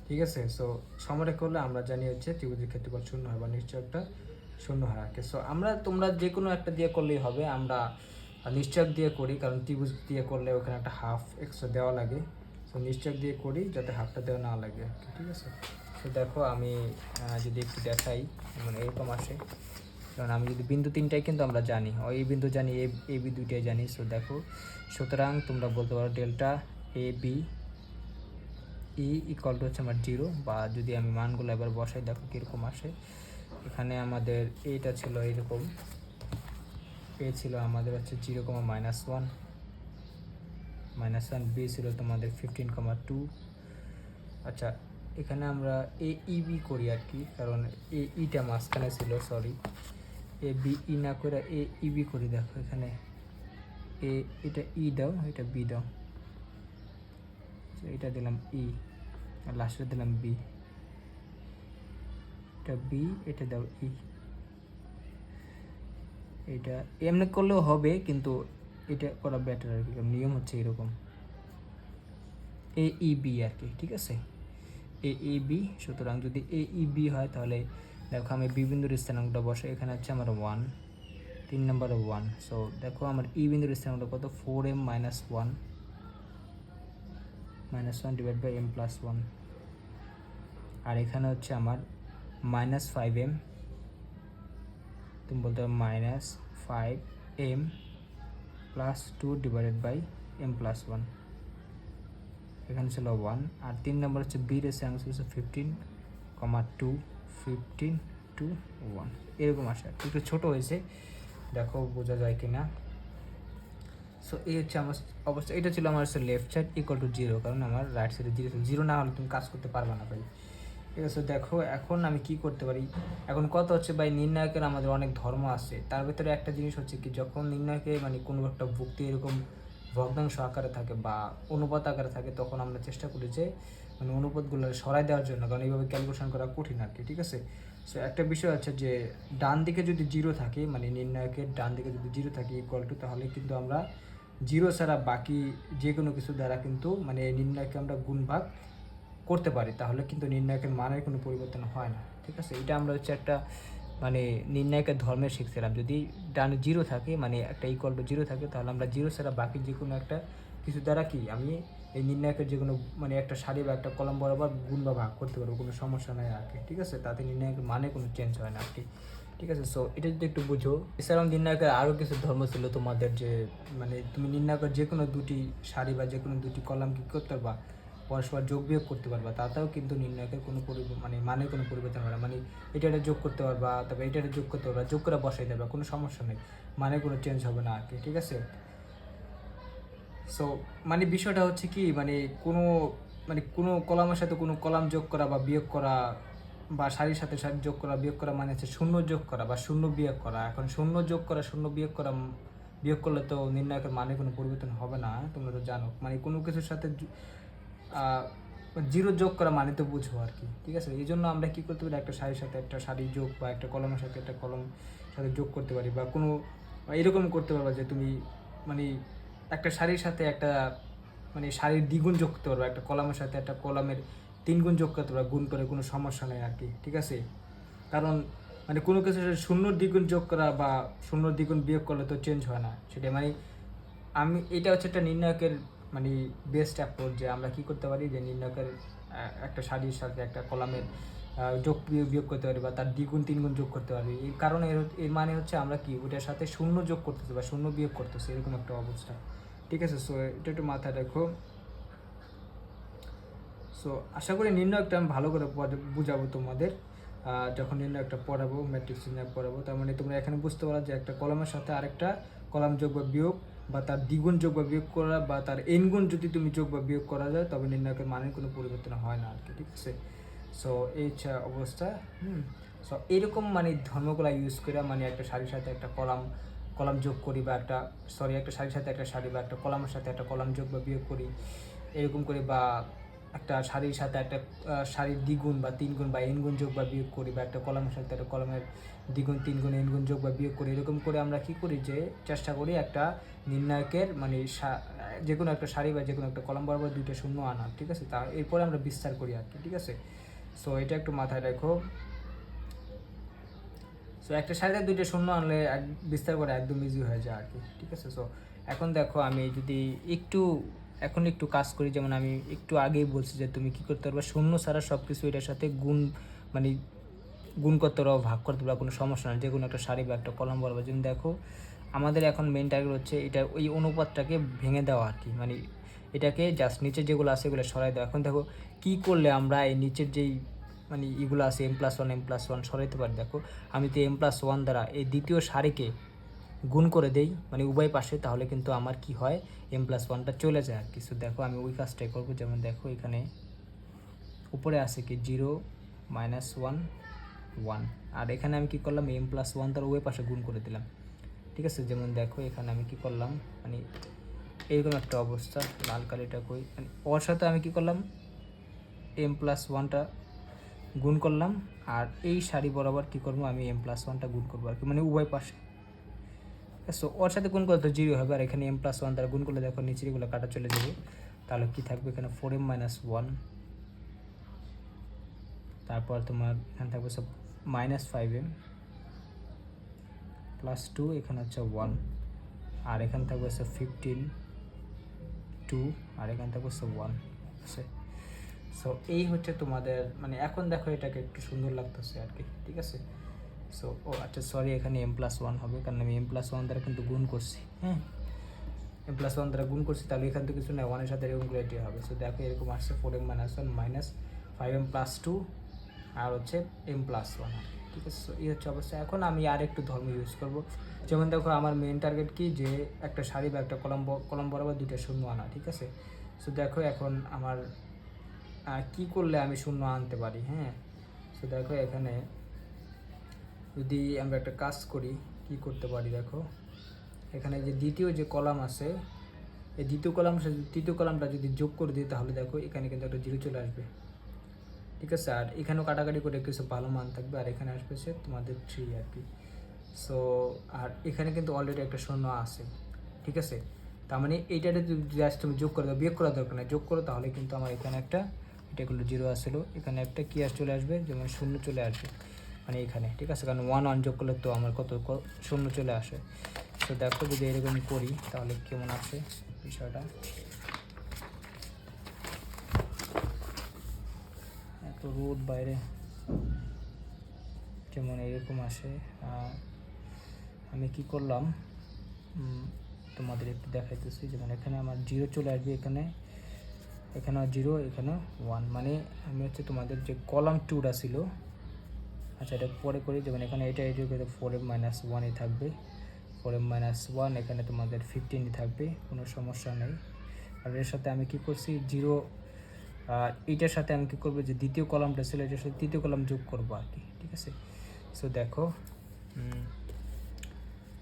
ঠিক আছে। সো সমরেখ করলে আমরা জানি হচ্ছে ত্রিভুজের ক্ষেত্রফল শূন্য হয় বা নিশ্চয় একটা শূন্য হয় আর কি। সো তোমরা যে কোনো একটা দিয়ে করলেই হবে, আমরা নিশ্চয়ক দিয়ে করি কারণ ত্রিভুজ দিয়ে করলে ওখানে একটা হাফ এক্সট্রা দেওয়া লাগে। সো নিশ্চয়ক দিয়ে করি যাতে হাফটা দেওয়া না লাগে আর কি। ঠিক আছে। তো দেখো আমি যদি একটু দেখাই মানে এরকম আসে, কারণ আমি যদি বিন্দু তিনটাই কিন্তু আমরা জানি, এই বিন্দু জানি, এ বি দুইটাই জানি। সো দেখো সুতরাং তোমরা বলতে পারো delta A B E equal to হচ্ছে আমার 0, বা যদি আমি মানগুলো এবার বসাই দেখো কীরকম আসে। এখানে আমাদের এটা ছিল এরকম, এ ছিল আমাদের হচ্ছে 0,-1 -1, বি ছিল তোমাদের 15,2। আচ্ছা এখানে আমরা এ ইবি করি আর কি, কারণ এ ইটা মাঝখানে ছিল, সরি এ বি ই না করে এ ইবি করি। দেখো এখানে এটা ই দাও, এটা বি দাও, এটা দিলাম ই আর লাস্টে দিলাম বি, এটা বি, এটা দাও ই। এটা এমনি করলেও হবে কিন্তু এটা করা বেটার আর কি, নিয়ম হচ্ছে এরকম এ ই বি আর কি। ঠিক আছে, এ ই বি। সুতরাং যদি এ ই বি হয় তাহলে দেখো আমি বি বিন্দুর স্থানাঙ্কটা বসে, এখানে হচ্ছে আমার 1, 3 নম্বরে 1। সো দেখো আমার ই বিন্দুর স্থানাঙ্কটা কত, 4m - 1 ডিভাইড বাই m+1, আর এখানে হচ্ছে আমার -5m, তুমি বলতে পারো -5m + 2 ডিভাইডেড বাই m+1, এখানে ছিল 1। আর 3 নম্বর হচ্ছে বির স্থানাঙ্ক হচ্ছে 15,2 15 to 1 এরকম আসে, একটু ছোট হয়েছে, দেখো বোঝা যায় কিনা। সো এই হচ্ছে আমার অবস্থা। এটা ছিল আমার হচ্ছে লেফট সাইড ইকুয়াল টু 0, কারণ আমার রাইট সাইডে 0 না হলে তুমি কাজ করতে পারবে না ভাই। ঠিক আছে, দেখো এখন আমি কি করতে পারি। এখন কত হচ্ছে ভাই, নির্ণায়কের আমাদের অনেক ধর্ম আছে, তার ভিতরে একটা জিনিস হচ্ছে কি, যখন নির্ণায়কে মানে কোনো একটা ভুক্তি এরকম ভগ্নাংশ আকারে থাকে বা অনুপাত আকারে থাকে, তখন আমরা চেষ্টা করি যে মানে অনুপাতগুলো সরাই দেওয়ার জন্য, কারণ এইভাবে ক্যালকুলেশন করা কঠিন আর কি। ঠিক আছে, সো একটা বিষয় আছে যে ডান দিকে যদি জিরো থাকে, মানে নির্ণায়কের ডান দিকে যদি জিরো থাকে ইকুয়াল টু, তাহলে কিন্তু আমরা জিরো ছাড়া বাকি যে কোনো কিছু দ্বারা কিন্তু মানে এই নির্ণায়ককে আমরা গুণ ভাগ করতে পারি, তাহলে কিন্তু নির্ণায়কের মানের কোনো পরিবর্তন হয় না। ঠিক আছে, এটা আমরা হচ্ছে একটা মানে নির্ণায়কের ধর্মে শিখছিলাম। যদি ডানে জিরো থাকে, মানে একটা ইকুয়াল টু জিরো থাকে, তাহলে আমরা জিরো ছাড়া বাকি যে কোনো একটা কিছু দ্বারা কি আমি এই নির্ণায়কের যে কোনো মানে একটা সারি বা একটা কলাম বরাবর গুণ বা ভাগ করতে পারবো, কোনো সমস্যা নাই আর কি। ঠিক আছে, তাতে নির্ণায়কের মানে কোনো চেঞ্জ হয় না আর কি। ঠিক আছে, সো এটা যদি একটু বুঝো। এছাড়াও নির্ণায়কের আরও কিছু ধর্ম ছিল তোমাদের, যে মানে তুমি নির্ণায়কের যে কোনো দুটি সারি বা যে কোনো দুটি কলাম কী করতে পারবা, পরস্পর যোগ বিয়োগ করতে পারবা, তাতেও কিন্তু নির্ণায়কের কোনো মানে কোনো পরিবর্তন হয় না। মানে এটা যোগ করতে পারবা, তবে এটা যোগ করতে পারবা, যোগ করে বসাই দেবা, কোনো সমস্যা নেই, মানে কোনো চেঞ্জ হবে না আর কি। ঠিক আছে, সো মানে বিষয়টা হচ্ছে কি, মানে কোনো কলামের সাথে কোনো কলাম যোগ করা বা বিয়োগ করা, বা সারির সাথে সারি যোগ করা বিয়োগ করা মানে হচ্ছে শূন্য যোগ করা বা শূন্য বিয়োগ করা। এখন শূন্য যোগ করা শূন্য বিয়োগ করা, বিয়োগ করলে তো নির্ণায়কের মানে কোনো পরিবর্তন হবে না, তোমরা তো জানো। মানে কোনো কিছুর সাথে জিরো যোগ করা মানে তো বুঝো আর কি। ঠিক আছে, এই জন্য আমরা কী করতে পারি, একটা সারির সাথে একটা সারি যোগ, বা একটা কলমের সাথে একটা কলম সাথে যোগ করতে পারি, বা কোনো এরকম করতে পারবা যে তুমি মানে একটা সারির সাথে একটা মানে সারির দ্বিগুণ যোগ করতে পারবা, একটা কলামের সাথে একটা কলামের তিনগুণ যোগ করতে পারবা গুণ করে, কোনো সমস্যা নেই আর কি। ঠিক আছে, কারণ মানে কোনো কিছু শূন্যর দ্বিগুণ যোগ করা বা শূন্যর দ্বিগুণ বিয়োগ করলে তো চেঞ্জ হয় না সেটা। মানে এটা হচ্ছে একটা নির্ণায়কের মানে বেস্ট অ্যাপ্রোচ, যে আমরা কী করতে পারি, যে নির্ণায়কের একটা সারির সাথে একটা কলামের যোগ বিয়োগ করতে পারি, বা তার দ্বিগুণ তিনগুণ যোগ করতে পারি। এই কারণে এর মানে হচ্ছে আমরা কি ওটার সাথে শূন্য যোগ করতেছি বা শূন্য বিয়োগ করতেছি, এরকম একটা অবস্থা। ঠিক আছে, সো এটা একটু মাথায় রাখো। সো আশা করি নির্ণায়কটা আমি ভালো করে বুঝাবো তোমাদের যখন নির্ণায়কটা পড়াবো, ম্যাট্রিক্স নির্ণায়ক পড়াবো। তার মানে তোমরা এখানে বুঝতে পারো যে একটা কলামের সাথে আরেকটা কলাম যোগ বা বিয়োগ, বা তার দ্বিগুণ যোগ বা বিয়োগ করা, বা তার এন গুণ যদি তুমি যোগ বা বিয়োগ করা যায়, তবে নির্ণায়কের মানের কোনো পরিবর্তন হয় না আর কি। ঠিক আছে, সো এই অবস্থা। সো এরকম মানে ধর্মগুলা ইউজ করে মানে একটা সারির সাথে একটা কলাম যোগ করি, বা একটা সারির সাথে একটা সারি, বা একটা কলামের সাথে একটা কলাম যোগ বা বিয়োগ করি, এরকম করে, বা একটা সারির সাথে একটা সারির দ্বিগুণ বা তিনগুণ বা এন গুণ যোগ বা বিয়োগ করি, বা একটা কলামের সাথে একটা কলামের দ্বিগুণ তিনগুণ এন গুণ যোগ বা বিয়োগ করি। এরকম করে আমরা কি করি, যে চেষ্টা করি একটা নির্ণায়কের মানে যে কোনো একটা সারি বা যে কোনো একটা কলাম বরাবর দুইটা শূন্য আনা। ঠিক আছে, তা এরপরে আমরা বিস্তার করি আর কি। ঠিক আছে, সো এটা একটু মাথায় রাখো। সো একটা সারিতে দুইটা শূন্য আনলে বিস্তার করে একদম ইজি হয়ে যায় আর কি। ঠিক আছে, সো এখন দেখো আমি যদি একটু কাজ করি, যেমন আমি একটু আগেই বলছি যে তুমি কি করতে পারবে, শূন্য ছাড়া সব কিছু এটার সাথে মানে গুণ করতে পারো, ভাগ করতে পারো, কোনো সমস্যা নেই, যে কোনো একটা সারি বা একটা কলাম বলবো। যেমন দেখো আমাদের এখন মেন টার্গেট হচ্ছে এটা ওই অনুপাতটাকে ভেঙে দেওয়া আর কি, মানে এটাকে জাস্ট নিচে যেগুলো আছে এগুলো সরাই দেওয়া। এখন দেখো কী করলে আমরা এই নিচের যেই মানে এগুলো আছে m+1 সরাইতে পারি। দেখো আমি তো m+1 দ্বারা এই দ্বিতীয় সারিকে গুণ করে দেই মানে উভয় পাশে, তাহলে কিন্তু আমার কি হয়, m+1টা চলে যায় আর কি। সো দেখো আমি ওই কাজটাই করবো। যেমন দেখো এখানে উপরে আছে কি 0 -1 1, আর এখানে আমি কি করলাম, m+1 তার উভয় পাশে গুণ করে দিলাম। ঠিক আছে, যেমন দেখো এখানে আমি কি করলাম, মানে এইরকম একটা অবস্থা, লাল কালিটা কই, মানে ওর সাথে আমি কি করলাম, m+1টা গুণ করলাম, আর এই সারি বরাবর কী করবো, আমি m+1টা গুণ করবো আর কি, মানে উভয় পাশে। সো ওর সাথে গুণ করলে তো 0 হবে, আর এখানে m+1 দ্বারা গুণ করলে দেখো নিচের এগুলো কাটা চলে যাবে, তাহলে কি থাকবে এখানে 4m-1, তারপর তোমার এখানে থাকবে সব -5m +2, এখানে হচ্ছে 1, আর এখানে থাকবে হচ্ছে 15 2, আর এখানে থাকবে হচ্ছে 1। সো এই হচ্ছে তোমাদের মানে এখন দেখো এটাকে একটু সুন্দর লাগতেছে আর কি। ঠিক আছে, সো আচ্ছা সরি, এখানে m+1 হবে, কারণ আমি m+1 দ্বারা কিন্তু গুণ করছি। হ্যাঁ, m+1 দ্বারা গুণ করছি, তাহলে এখান থেকে কিছু না 1-এর সাথে এরকম করে এটি হবে। সো দেখো এরকম আসছে 4m-1 -5m+2, আর হচ্ছে m+1। ঠিক আছে, সো এই হচ্ছে অবস্থা। এখন আমি আর একটু ধর্ম ইউজ করব। যেমন দেখো আমার মেন টার্গেট কি, যে একটা সারি বা একটা কলম বরাবর দুইটা শূন্য আনা। ঠিক আছে, সো দেখো এখন আমার কি করলে আমি শূন্য আনতে পারি। হ্যাঁ, সো দেখো এখানে যদি আমরা একটা কাজ করি, কি করতে পারি, দেখো এখানে যে দ্বিতীয় যে কলাম আছে, এই দ্বিতীয় কলামের সাথে তৃতীয় কলামটা যদি যোগ করে দিই, তাহলে দেখো এখানে কিন্তু একটা 0 চলে আসবে। ঠিক আছে। আর এখানেও কাটাকাটি করে কিছু ভালো মান থাকবে, আর এখানে আসবে সে তোমাদের 3 আর কি। সো আর এখানে কিন্তু অলরেডি একটা শূন্য আছে, ঠিক আছে। তার মানে এইটাতে জাস্ট তুমি যোগ করে দাও, বিয়োগ করার দরকার নেই, যোগ করো, তাহলে কিন্তু আমার এখানে একটা, এটা এগুলো 0 আসছিলো, এখানে একটা কি চলে আসবে, যেমন শূন্য চলে আসবে মানে এখানে, ঠিক আছে। কারণ 1 1 যোগ করলে তো আমার কত শূন্য চলে আসে। তো দেখো যদি এরকম করি তাহলে কেমন আসে বিষয়টা। এত রোদ বাইরে, যেমন এরকম আসে। আমি কি করলাম তোমাদের একটু দেখাইতেছি, যেমন এখানে আমার 0 চলে আসবে, এখানে 0, এখানে 1, মানে আমি হচ্ছে তোমাদের যে কলাম 2টা ছিল, আচ্ছা এটা পরে করি, যেমন এখানে এটা 4m-1ই থাকবে, 4m-1, এখানে তোমাদের 15ই থাকবে, কোনো সমস্যা নেই। আর এর সাথে আমি কি করছি 0, আর এইটার সাথে আমি কী করবো, যে দ্বিতীয় কলামটা ছিল এটার সাথে তৃতীয় কলাম যোগ করবো আর কি, ঠিক আছে। সো দেখো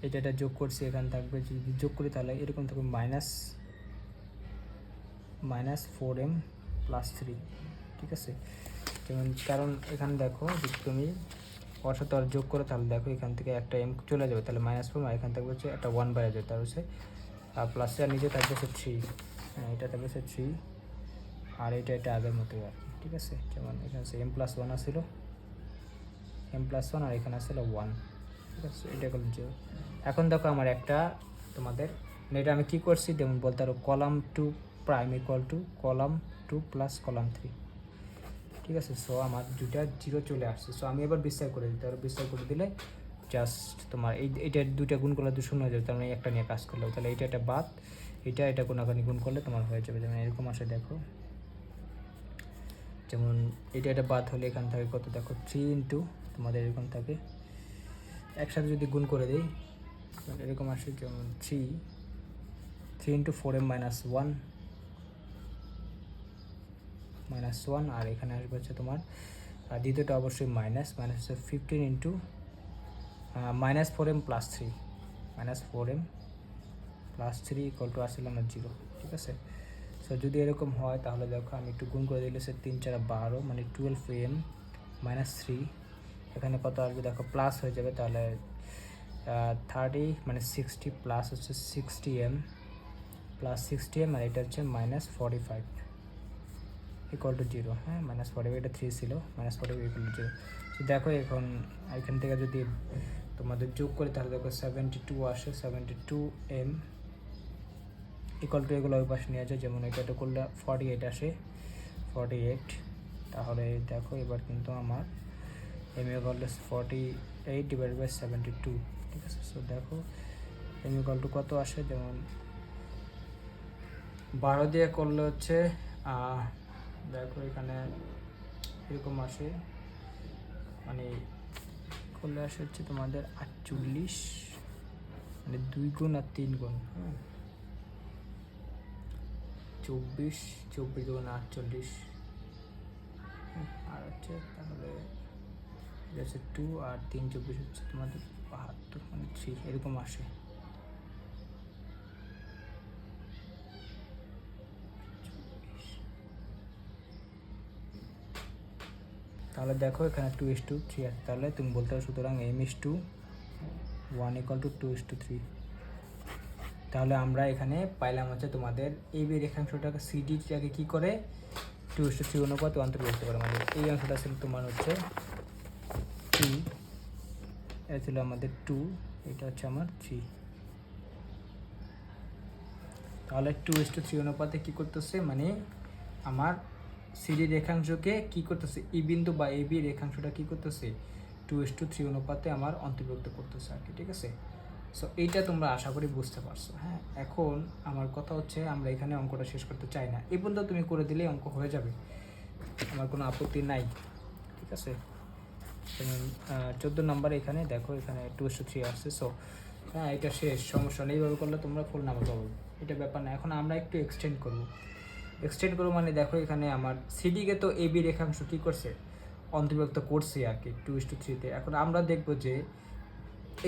এটা যোগ করছি, এখানে থাকবে, যদি যোগ করি তাহলে এরকম থাকবে -4m+3, ঠিক আছে। যেমন কারণ এখানে দেখো যদি তুমি ওর সাথে আর যোগ করো তাহলে দেখো এখান থেকে একটা m চলে যাবে, তাহলে -4, আর এখান থাকবে হচ্ছে একটা 1 বাইরে যাবে, তার হচ্ছে আর প্লাসে আর নিচে থাকবে হচ্ছে 3, হ্যাঁ এটা থাকবে হচ্ছে 3, আর এটা আগের মতোই আর কি, ঠিক আছে। যেমন এখানে m+1 আসছিল, m+1, আর এখানে আসছিল 1, ঠিক আছে। এটা করলাম 0। এখন দেখো আমার একটা তোমাদের, এটা আমি কী করছি, যেমন বলতে পারো column 2 prime equal to column 2 plus column 3, ঠিক আছে। সো আমার 2টা 0 চলে আসছে। সো আমি এবার বিস্তার করে দিতে পারবো, বিস্তার করে দিলে জাস্ট তোমার এইটা 2টা গুণ করলে 2 শূন্য হয়ে যাবে, তার মানে একটা নিয়ে কাজ করলে, তাহলে এটা বাদ, এটা কোনাকানি গুণ করলে তোমার হয়ে যাবে। যেমন এরকম আসে দেখো, যেমন এটা বাদ হলে এখান থেকে কত দেখো 3 ইন্টু তোমাদের এরকম থাকে, একসাথে যদি গুণ করে দিই এরকম আসে, যেমন 3 ইন্টু 4m-1, আর এখানে আসবে হচ্ছে তোমার, আর দ্বিতীয়টা অবশ্যই মাইনাস হচ্ছে 15 into -4m+3, -4m+3 equal to আসলে আমার 0, ঠিক আছে। সো যদি এরকম হয় তাহলে দেখো আমি একটু গুণ করে দিলে সে 3 4 12, মানে 12m-3, এখানে কত আসবে দেখো প্লাস হয়ে যাবে, তাহলে 30 মানে 60 প্লাস হচ্ছে 60m, আর এটা হচ্ছে -45 ইকুয়াল টু 0, হ্যাঁ -45, এটা 3 ছিল, -45 ইকুয়াল টু 0। তো দেখো এখন এখান থেকে যদি তোমাদের যোগ করে তাহলে দেখো 72 আসে, 72m ইকুয়াল টু, এগুলো ওই পাশে নিয়ে যায়, যেমন এটা করলে 48 আসে, 48, তাহলে দেখো এবার কিন্তু আমার m ইকুয়াল টু 48/72, ঠিক আছে। সো দেখো m ইকুয়াল টু কত আসে, যেমন 12 দিয়ে করলে হচ্ছে দেখো এখানে এরকম আসে, মানে করলে আসে হচ্ছে তোমাদের 48, মানে 2 গুণ আর 3 গুণ, হ্যাঁ 24 গুণ 48, আর হচ্ছে তাহলে এটা হচ্ছে 2 আর 3 24 হচ্ছে তোমাদের 72, মানে 3 এরকম আসে। তাহলে দেখো এখানে 2:3 আছে, তাহলে তুমি বলতে পারো সুতরাং m=1 = 2:3। তাহলে আমরা এখানে পাইলাম হচ্ছে তোমাদের এই রেখাংশটাকে সিডিটাকে কি করে 2:3 অনুপাতে অন্তর্ভুক্ত করে, মানে এই অংশটা ছিল তোমার হচ্ছে 2, এটা ছিল আমাদের 2, এটা হচ্ছে আমার 3। তাহলে 2:3 অনুপাতে কী করতেছে, মানে আমার সিডি রেখাংশকে কি করতেছে, ই বিন্দু বা এ বি রেখাংশটা কি করতেছে 2:3 অনুপাতে আমার অন্তর্ভুক্ত করতেছে আর কি, ঠিক আছে। সো এইটা তোমরা আশা করি বুঝতে পারছো। হ্যাঁ, এখন আমার কথা হচ্ছে আমরা এখানে অঙ্কটা শেষ করতে চাই না, এই পর্যন্ত তুমি করে দিলেই অঙ্ক হয়ে যাবে, আমার কোনো আপত্তি নাই, ঠিক আছে। যেমন 14 নম্বরে এখানে দেখো এখানে 2:3 আসছে। সো হ্যাঁ এটা শেষ, সমস্যা নেই, এইভাবে করলে তোমরা ফুল নাম্বার পাবো, এটা ব্যাপার না। এখন আমরা একটু এক্সটেন্ড করবো, মানে দেখো এখানে আমার সিডিকে তো এ বি রেখাংশ কী করছে অন্তর্ভুক্ত করছে আর কি 2:3-তে। এখন আমরা দেখবো যে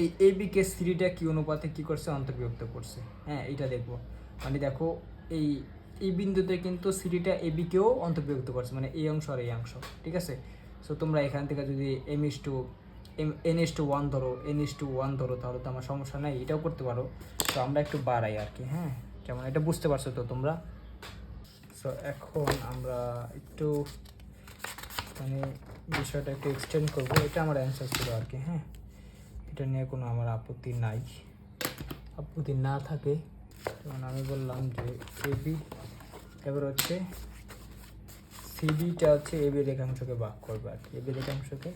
এই এ বিকে সিডিটা কী অনুপাতে কী করছে অন্তর্ভুক্ত করছে, হ্যাঁ এইটা দেখবো। মানে দেখো এই এই বিন্দুতে কিন্তু সিডিটা এবিকেও অন্তর্ভুক্ত করছে, মানে এই অংশ আর এই অংশ, ঠিক আছে। সো তোমরা এখান থেকে যদি n:1 ধরো, n:1 ধরো, তাহলে তো আমার সমস্যা নাই, এটাও করতে পারো। তো আমরা একটু বাড়াই আর কি, হ্যাঁ, যেমন এটা বুঝতে পারছো তো তোমরা। সো এখন আমরা একটু মানে বিষয়টা একটু এক্সটেন্ড করবো। এটা আমার অ্যান্সার ছিল আর কি, হ্যাঁ, এটা নিয়ে কোনো আমার আপত্তি নাই। আপত্তি না থাকে যেমন আমি বললাম যে এবি, এবার হচ্ছে সিডিটা হচ্ছে এবি রেখাংশকে ভাগ করবে আর কি, এবি রেখাংশকে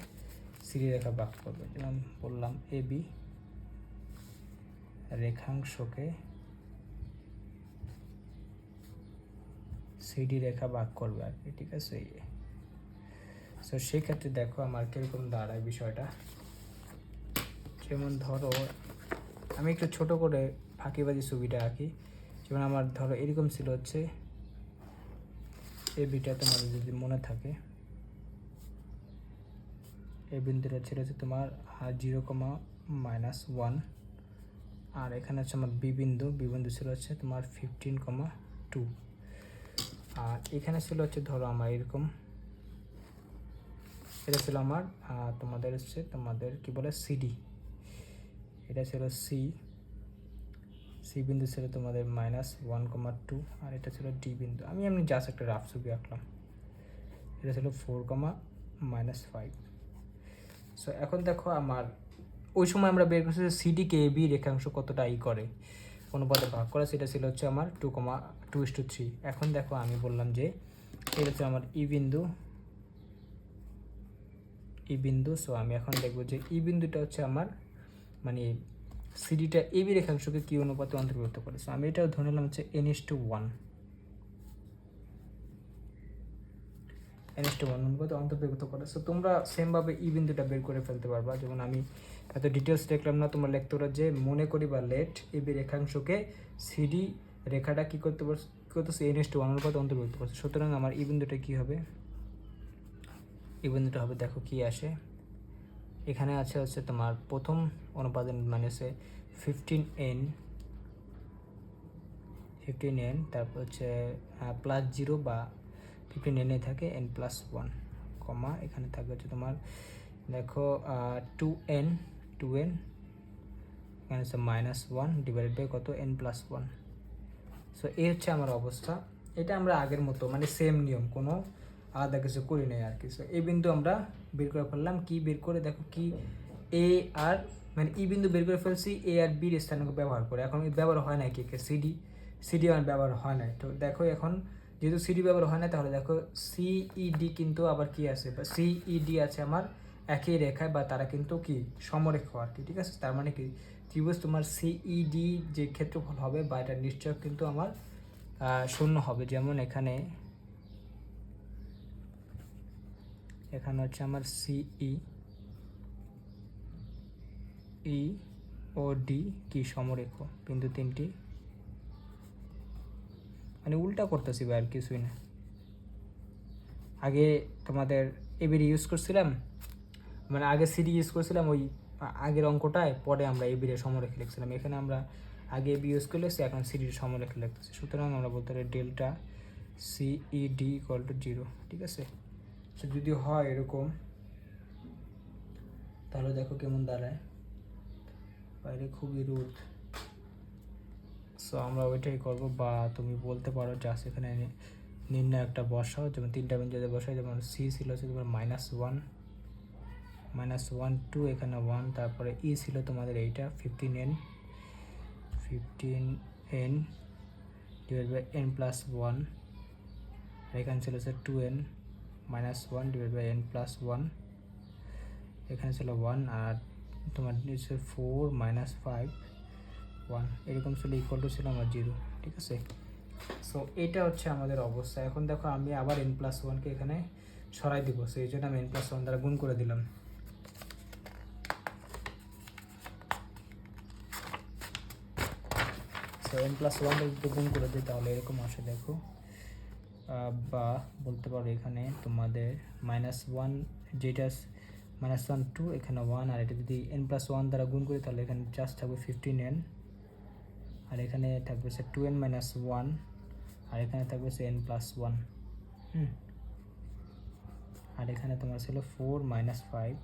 সিডি রেখা ভাগ করবে। যেমন বললাম এবি রেখাংশকে সিডি রেখা ভাগ করবে আর কি, ঠিক আছে। সো সেক্ষেত্রে দেখো আমার কীরকম দাঁড়ায় বিষয়টা। যেমন ধরো আমি একটু ছোট করে ফাঁকিবাজি ছবিটা আঁকি। যেমন আমার ধরো এরকম ছিল হচ্ছে এই বিটা, তোমাদের যদি মনে থাকে এই বিন্দুটা ছিল হচ্ছে তোমার 0,-1, আর এখানে হচ্ছে আমার বি বিন্দু ছিল হচ্ছে তোমার 15,2, আর এখানে ছিল হচ্ছে ধরো আমার এরকম, এটা ছিল আমার তোমাদের হচ্ছে তোমাদের কি বলে সিডি, এটা ছিল সি বিন্দু ছিল তোমাদের -1,2, আর এটা ছিল ডি বিন্দু। আমি এমনি জাস্ট একটা রাফ ছবি আঁকলাম। এটা ছিল 4,-5। সো এখন দেখো আমার ওই সময় আমরা বের করছি সিডি কে বি রেখাংশ কতটা করে অনুপাতে ভাগ করা, সেটা ছিল হচ্ছে আমার 2,2:3। এখন দেখো আমি বললাম যে এটা হচ্ছে আমার ই বিন্দু। সো আমি এখন দেখবো যে ই বিন্দুটা হচ্ছে আমার মানে সিডিটা এবি রেখাংশকে কি অনুপাতে অন্তর্ভুক্ত করে। সো আমি এটাও ধরে নিলাম হচ্ছে n:1 অনুপাতে অন্তর্ভুক্ত করে। সো তোমরা সেমভাবে ই বিন্দুটা বের করে ফেলতে পারবা। যেমন আমি এত ডিটেলস দেখলাম না, তোমরা লিখতে পারো যে মনে করি বা লেট এবি রেখাংশকে সিডি রেখাটা কী করতেছে n:1 অনুপাতে অন্তর্ভুক্ত করছে। সুতরাং আমার ই বিন্দুটা কী হবে, ই বিন্দুটা হবে দেখো কি আসে, এখানে আছে হচ্ছে তোমার প্রথম অনুপাদান মানে হচ্ছে 15n, তারপর হচ্ছে +0 বা 15n থাকে n+1, কমা এখানে থাকবে হচ্ছে তোমার দেখো 2n, এখানে হচ্ছে -1 ডিভাইডেড বাই কত n+1। সো এই হচ্ছে আমার অবস্থা। এটা আমরা আগের মতো মানে সেম নিয়ম, কোনো আলাদা কিছু করি নাই আর কি। সো এই বিন্দু আমরা বের করে ফেললাম, কি বের করে দেখো কি এ আর মানে ই বিন্দু বের করে ফেলছি এ আর বির স্থানাঙ্ক ব্যবহার করে। এখন ব্যবহার হয় না কে সিডি আমার ব্যবহার হয় না। তো দেখো এখন যেহেতু সিডি ব্যবহার হয় না, তাহলে দেখো সিইডি কিন্তু আবার কি আছে, বা সিইডি আছে আমার একই রেখায়, বা তারা কিন্তু কি সমরেখ আর কি, ঠিক আছে। তার মানে কি ত্রিভুজ তোমার সিইডি যে ক্ষেত্রফল হবে বা এটা নিশ্চয় কিন্তু আমার শূন্য হবে। যেমন এখানে হচ্ছে আমার ই ও ডি কি সমরেখ বিন্দু তিনটি, মানে উল্টা করতেছি বা আর কিছুই না। আগে তোমাদের এবিডি ইউজ করছিলাম, মানে আগে সিডি ইউজ করছিলাম ওই আগের অঙ্কটায়, পরে আমরা এবিডি সমরেখা লিখছিলাম। এখানে আমরা আগে এবি ইউজ করলে এখন সিডির সমরেখা লিখতেছি। সুতরাং আমরা বলতে পারি ডেল্টা সিইডি = 0, ঠিক আছে। সো যদি হয় এরকম তাহলে দেখো কেমন দাঁড়ায়, বাইরে খুবই রোদ। সো আমরা ওইটাই করবো, বা তুমি বলতে পারো জাস্ট এখানে নির্ণয় একটা বসাও, যেমন তিনটা বিন্দুতে বসাই। যেমন সি ছিল হচ্ছে তোমার -1, -1 2, এখানে 1, তারপরে ই ছিল তোমাদের এইটা 15n ডিভাইড বাই n+1, এখানে ছিল হচ্ছে 2n -1 ডিভাইড বাই n+1, এখানে ছিল 1, আর তোমার নিচে 4 -5 1 এরকম ছিল, ছিল আমার 0, ঠিক আছে। সো এটা হচ্ছে আমাদের অবস্থা। এখন দেখো আমি আবার n+1কে এখানে সরাই দিব, সো এই জন্য আমি n+1 দ্বারা গুণ করে দিলাম। সো n+1 যদি গুণ করে দিই তাহলে এরকম আসে দেখো, বা বলতে পারো এখানে তোমাদের -1 যেটা -1 2, এখানে 1, আর এটা যদি n+1 দ্বারা গুণ করি তাহলে এখানে জাস্ট থাকবে 15n, আর এখানে থাকবে 2n - 1, আর এখানে থাকবে হচ্ছে n+1। আর এখানে তোমার ছিল 4 - 5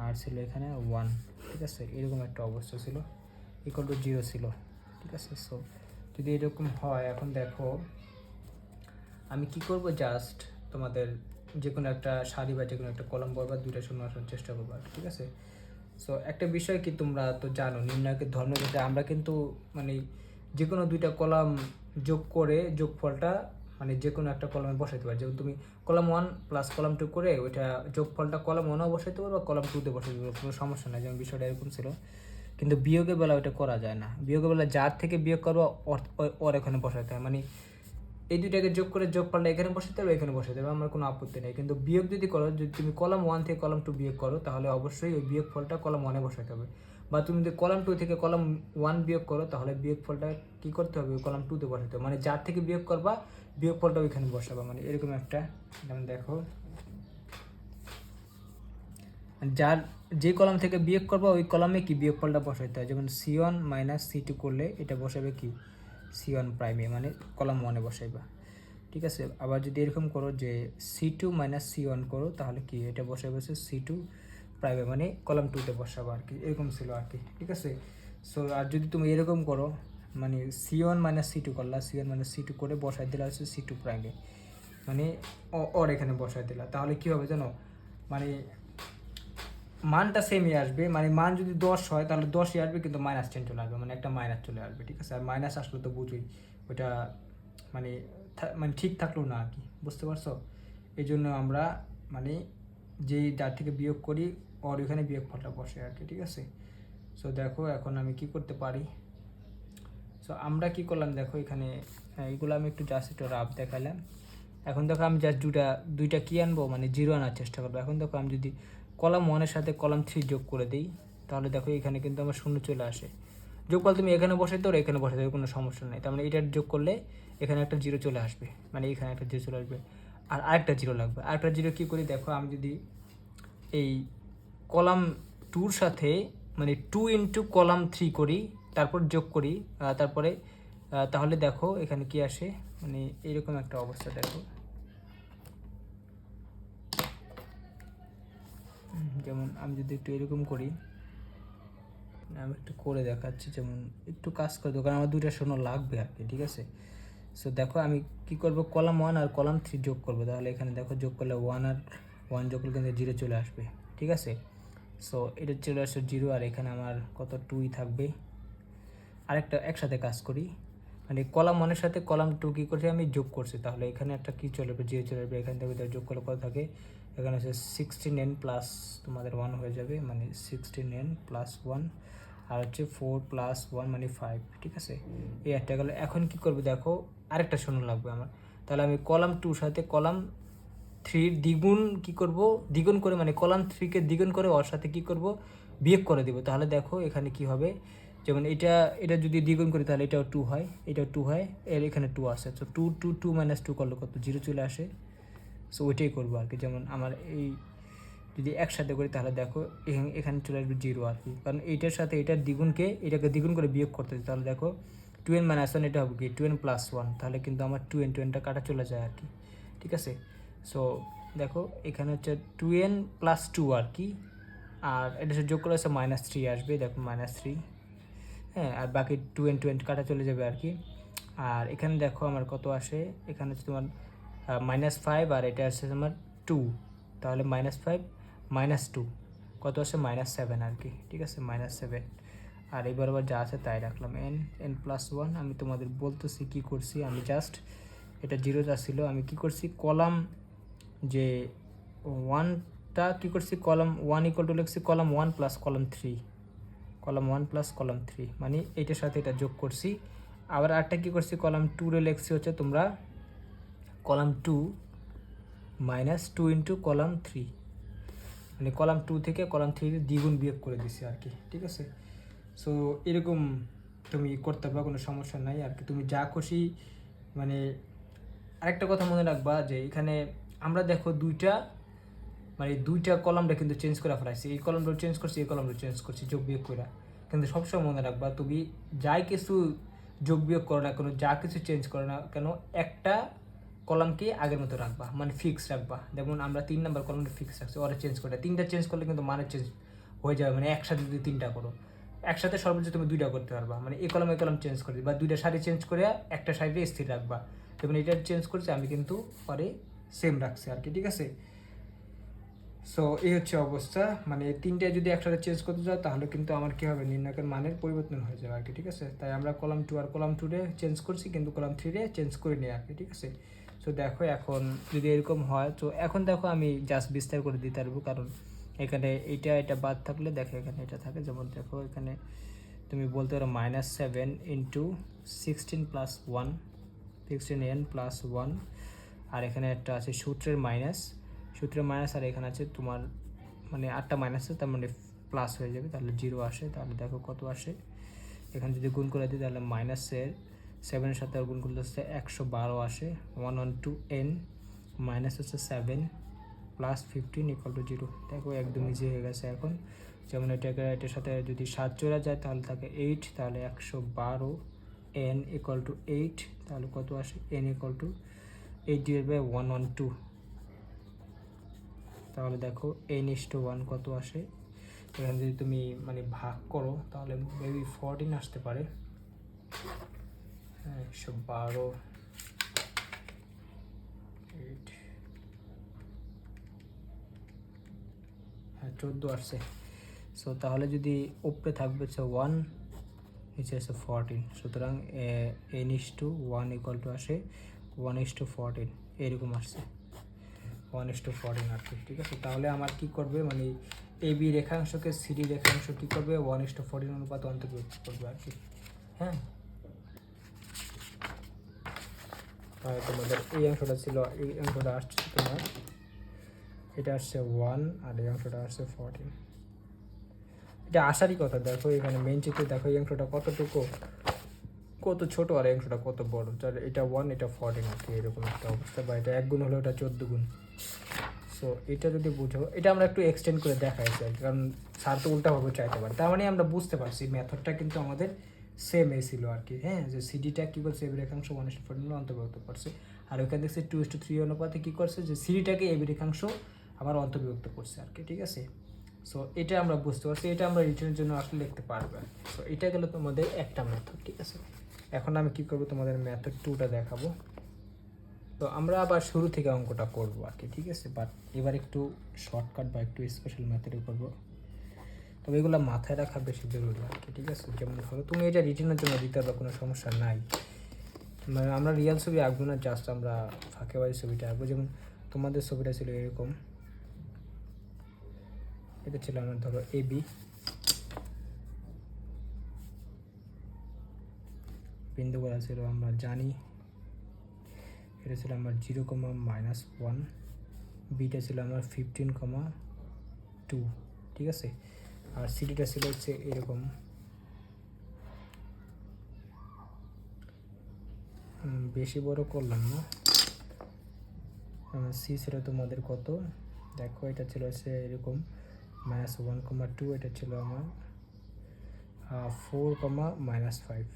আর ছিল এখানে 1, ঠিক আছে। এরকম একটা অবস্থা ছিল, =0 ছিল, ঠিক আছে। সো যদি এরকম হয়, এখন দেখো আমি কি করব, জাস্ট তোমাদের যে কোনো একটা সারি বা যে কোনো একটা কলাম বলবা, দুইটা শূন্য আসার চেষ্টা করবা, ঠিক আছে। সো একটা বিষয় কি, তোমরা তো জানো নির্ণায়কের ধর্ম যেটা, আমরা কিন্তু মানে যে কোনো দুইটা কলাম যোগ করে যোগফলটা মানে যে কোনো একটা কলামে বসাইতে পারো। যেমন তুমি কলাম 1 প্লাস কলাম 2 করে ওইটা যোগফলটা কলাম 1এও বসাইতে পারো বা কলাম 2তে বসাইতে পারো, কোনো সমস্যা নাই। যেমন বিষয়টা এরকম ছিল, কিন্তু বিয়োগের বেলা ওইটা করা যায় না। বিয়োগের বেলা যার থেকে বিয়োগ করবো ওর এখানে বসাইতে হয়, মানে এই দুইটাকে যোগ করে যোগফলটা এখানে বসাতে হবে, এখানে বসাতে হবে, আমার কোনো আপত্তি নেই। কিন্তু বিয়োগ যদি করো, যদি তুমি কলাম 1 থেকে কলাম 2 বিয়োগ করো, তাহলে অবশ্যই ওই বিয়োগ ফলটা কলাম 1-এ বসাতে হবে। বা তুমি যদি কলাম 2 থেকে কলাম 1 বিয়োগ করো, তাহলে বিয়োগ ফলটা কী করতে হবে, কলাম 2-তে বসাতে হবে। মানে যার থেকে বিয়োগ করবা বিয়োগ ফলটা ওইখানে বসাবা, মানে এরকম একটা। যেমন দেখো, যার যে কলাম থেকে বিয়োগ করবা ওই কলামে কি বিয়োগ ফলটা বসাইতে হয়। যেমন C1 - C2 করলে এটা বসাবে কি C1 প্রাইমে, মানে কলাম 1-এ বসাইবা, ঠিক আছে। আবার যদি এরকম করো যে C2 - C1 করো, তাহলে কি এটা বসাবে হচ্ছে C2 প্রাইমে, মানে কলাম 2-তে বসাবো আর কি। এরকম ছিল আর কি, ঠিক আছে। সো আর যদি তুমি এরকম করো, মানে C1 - C2 করলা, C1 - C2 করে বসাই দিলা হচ্ছে C2 প্রাইমে, মানে ওর এখানে বসাই দিলা, তাহলে কি হবে জানো, মানে মানটা সেমই আসবে। মানে মান যদি 10 হয় তাহলে 10ই আসবে, কিন্তু -10 চলে আসবে, মানে একটা মাইনাস চলে আসবে, ঠিক আছে। আর মাইনাস আসলে তো বুঝোই ওইটা মানে মানে ঠিক থাকলো না আর কি, বুঝতে পারছো। এই জন্য আমরা মানে যেই যার থেকে বিয়োগ করি ওর ওইখানে বিয়োগ ফলটা বসে আর কি, ঠিক আছে। সো দেখো এখন আমি কি করতে পারি। সো আমরা কি করলাম দেখো, এখানে এইগুলো আমি একটু জাস্ট একটু রাফ দেখালাম। এখন দেখো আমি জাস্ট দুইটা কি আনবো, মানে 0 আনার চেষ্টা করবো। এখন দেখো আমি যদি কলাম 1-এর সাথে কলাম 3 যোগ করে দিই, তাহলে দেখো এখানে কিন্তু আমার 0 চলে আসে। যোগফল তুমি এখানে বসাইতে পারো, এখানে বসাইতে পারো, কোনো সমস্যা নেই। তার মানে এটার যোগ করলে এখানে একটা 0 চলে আসবে, মানে এখানে একটা 0 চলে আসবে, আর আরেকটা 0 লাগবে। আরেকটা 0 কী করি দেখো, আমি যদি এই কলাম 2-র সাথে মানে 2 × কলাম 3 করি, তারপর যোগ করি, তারপরে তাহলে দেখো এখানে কি আসে, মানে এরকম একটা অবস্থা দেখো। যেমন আমি যদি একটু এরকম করি, আমি একটু করে দেখাচ্ছি, যেমন একটু কাজ করে দেবো, কারণ আমার 2টা শূন্য লাগবে আর কি, ঠিক আছে। সো দেখো আমি কি করব, কলাম 1 আর কলাম 3 যোগ করব, তাহলে এখানে দেখো যোগ করলে 1 আর 1 যোগ করলে কিন্তু 0 চলে আসবে, ঠিক আছে। সো এটা চলে আসছে 0, আর এখানে আমার কত 2ই থাকবে। আরেকটা একসাথে কাজ করি, মানে কলাম 1-এর সাথে কলাম 2 কী করছি আমি যোগ করছি, তাহলে এখানে একটা কী চলে আসবে, 0 চলে আসবে। এখান থেকে যোগ করলে কত থাকে, এখানে হচ্ছে 16n প্লাস তোমাদের 1 হয়ে যাবে, মানে 16n প্লাস 1, আর হচ্ছে 4 + 1 মানে 5, ঠিক আছে। এই একটা গেল। এখন কি করবে দেখো, আরেকটা শূন্য লাগবে আমার, তাহলে আমি কলাম 2-র সাথে কলাম 3 দ্বিগুণ কি করব, দ্বিগুণ করে, মানে কলাম 3-কে দ্বিগুণ করে ওর সাথে কি করব বিয়োগ করে দেবো। তাহলে দেখো এখানে কি হবে, যেমন এটা যদি দ্বিগুণ করি তাহলে এটাও 2 হয়, এটাও 2 হয়, এর এখানে 2 আসে। সো 2 2 2 - 2 করলে কত 0 চলে আসে। সো ওইটাই করবো আর কি। যেমন আমার এই যদি একসাথে করি তাহলে দেখো এখানে চলে আসবে 0 আর কি, কারণ এইটার সাথে এটার দ্বিগুণকে এটাকে দ্বিগুণ করে বিয়োগ করতে, তাহলে দেখো 2n - 1 এটা হবে কি 2n + 1, তাহলে কিন্তু আমার 2nটা কাটা চলে যায় আর কি, ঠিক আছে। সো দেখো এখানে হচ্ছে 2n + 2 আর কি, আর এটা যোগ করে হচ্ছে -3 আসবে, দেখো -3, হ্যাঁ। আর বাকি 2n কাটা চলে যাবে আর কি। আর এখানে দেখো আমার কত আসে, এখানে হচ্ছে তোমার -5, আর এটা আসছে তোমার 2, তাহলে -5 - 2 কত আসে -7 আর কি, ঠিক আছে, -7। আর এবার আবার যা আছে তাই রাখলাম, n+1। আমি তোমাদের বলতেছি কি করছি, আমি জাস্ট এটা 0 যা ছিল আমি কি করছি, কলাম যে 1টা কী করছি, কলাম 1 = লিখছি কলাম 1 + কলাম 3, কলাম 1 + কলাম 3, মানে এইটার সাথে এটা যোগ করছি। আবার আরেকটা কী করছি, কলাম 2-রে লিখছি হচ্ছে তোমরা কলাম 2 - 2 × কলাম 3, মানে কলাম 2 থেকে কলাম 3 দ্বিগুণ বিয়োগ করে দিছি আর কি, ঠিক আছে। সো এরকম তুমি করতে পারো, কোনো সমস্যা নাই আর কি, তুমি যা খুশি। মানে আরেকটা কথা মনে রাখবা যে এখানে আমরা দেখো দুইটা কলামটা কিন্তু চেঞ্জ করে ফেলাইছি, এই কলামটা চেঞ্জ করছি, এই কলামটা চেঞ্জ করছি যোগ বিয়োগ করে। কিন্তু সবসময় মনে রাখবা, তুমি যাই কিছু যোগ বিয়োগ করো না কেন, যা কিছু চেঞ্জ করো না কেন, একটা কলামকে আগের মতো রাখবা, মানে ফিক্স রাখবা। যেমন আমরা 3 নাম্বার কলামটা ফিক্স রাখছি, ওরা চেঞ্জ করে 3টা চেঞ্জ করলে কিন্তু মানে চেঞ্জ হয়ে যাবে। মানে একসাথে যদি 3টা করো, একসাথে সর্বোচ্চ তুমি 2টা করতে পারবা। মানে এই কলম চেঞ্জ করে দিবা, 2টা সারি চেঞ্জ করে একটা সাইডে স্থির রাখবা। যেমন এটা চেঞ্জ করছে, আমি কিন্তু পরে সেম রাখছি আর কি, ঠিক আছে। সো এই হচ্ছে অবস্থা। মানে 3টায় যদি একসাথে চেঞ্জ করতে যাও তাহলে কিন্তু আমার কী হবে, নির্ণায়কের মানের পরিবর্তন হয়ে যাবে আর কি, ঠিক আছে। তাই আমরা কলাম 2 আর কলাম 2 চেঞ্জ করছি, কিন্তু কলাম 3 চেঞ্জ করে নিই আর কি, ঠিক আছে। সো দেখো এখন যদি এরকম হয়, তো এখন দেখো আমি জাস্ট বিস্তার করে দিতে পারবো, কারণ এখানে এটা বাদ থাকলে দেখো এখানে এটা থাকে। যেমন দেখো এখানে তুমি বলতে পারো -7 × 16 + 1, 16n + 1, আর এখানে একটা আছে সূত্রের মাইনাস, আর এখানে আছে তোমার মানে 8টা মাইনাস আছে, তার মানে প্লাস হয়ে যাবে, তাহলে 0 আসে। তাহলে দেখো কত আসে, এখানে যদি গুণ করে দিই তাহলে মাইনাসের 7-এর সাথে গুণ করলে হচ্ছে 112 আসে। 112n মাইনাস হচ্ছে 7 + 15 = 0। দেখো একদম ইজি হয়ে গেছে এখন। যেমন এটার সাথে যদি 7 জোড়া যায় তাহলে থাকে 8, তাহলে 112 n = 8, তাহলে কত আসে, n = 8/112। তাহলে দেখো n:1 কত আসে। এখানে যদি তুমি মানে ভাগ করো তাহলে মেবি 14 আসতে পারে। 112 8, হ্যাঁ 14 আসছে। সো তাহলে যদি উপরে থাকবে হচ্ছে 1, নিচে আছে 14, সুতরাং n:1 = আসে 1:14, এরকম আসছে 1:14 আর কি, ঠিক আছে। তাহলে আমার কি করবে, মানে AB রেখাংশকে CD রেখাংশ কী করবে, 1:14 অনুপাত অন্তর্ভুক্ত করবে আর কি, হ্যাঁ। তাহলে তোমাদের এই অংশটা ছিল, এই অংশটা আসছে তোমার, এটা আসছে 1 আর এই অংশটা আসছে 14। এটা আসারই কথা। দেখো এখানে মেন চিত্রে দেখো এই অংশটা কত ছোট আর এই অংশটা কত বড়। এটা 1, এটা 14 আর কি, এরকম একটা অবস্থা। বা এটা 1 গুণ হলে ওটা 14 গুণ। সো এটা যদি বুঝো, এটা আমরা একটু এক্সটেন্ড করে দেখাইছি আর কি, কারণ স্যার তো উল্টাভাবে চাইতে পারে। তার মানে আমরা বুঝতে পারছি মেথডটা কিন্তু আমাদের সেম ছিল আর কি, হ্যাঁ। যে সিডিটা কী করছে, এবি রেখাংশ 1:14 অন্তর্ভুক্ত করছে, আর ওইখানে দেখছি 2:3 অনুপাতে কী করছে, যে সিডিটাকে এবি রেখাংশ আবার অন্তর্ভুক্ত করছে আর কি, ঠিক আছে। সো এটা আমরা বুঝতে পারছি, এটা আমরা রিটার্নের জন্য আসলে লিখতে পারবো। সো এটা গেল তোমাদের একটা মেথড, ঠিক আছে। এখন আমি কী করবো, তোমাদের মেথড 2টা দেখাবো। তো আমরা আবার শুরু থেকে অঙ্কটা করবো আর কি, ঠিক আছে। বাট এবার একটু শর্টকাট বা একটু স্পেশাল মেথডে করবো। তবে এগুলো মাথায় রাখা বেশি জরুরি আর কি, ঠিক আছে। যেমন ধরো তুমি এটা রিটার্নের জন্য দিতে পারবে, কোনো সমস্যা নাই। মানে আমরা রিয়েল ছবি আঁকবো না, জাস্ট আমরা ফাঁকেবাজি ছবিটা আঁকবো। যেমন তোমাদের ছবিটা ছিল এরকম, এটা ছিল আমার ধরো AB, বিন্দু করা ছিল আমরা জানি, এটা ছিল আমার 0,-1, বিটা ছিল আমার 15,2, ঠিক আছে। আর সিডিটা ছিল হচ্ছে এরকম, বেশি বড় করলাম না। সি ছিল তোমাদের কত, দেখো এটা ছিল হচ্ছে এরকম -1,2, এটা ছিল আমার 4,-5,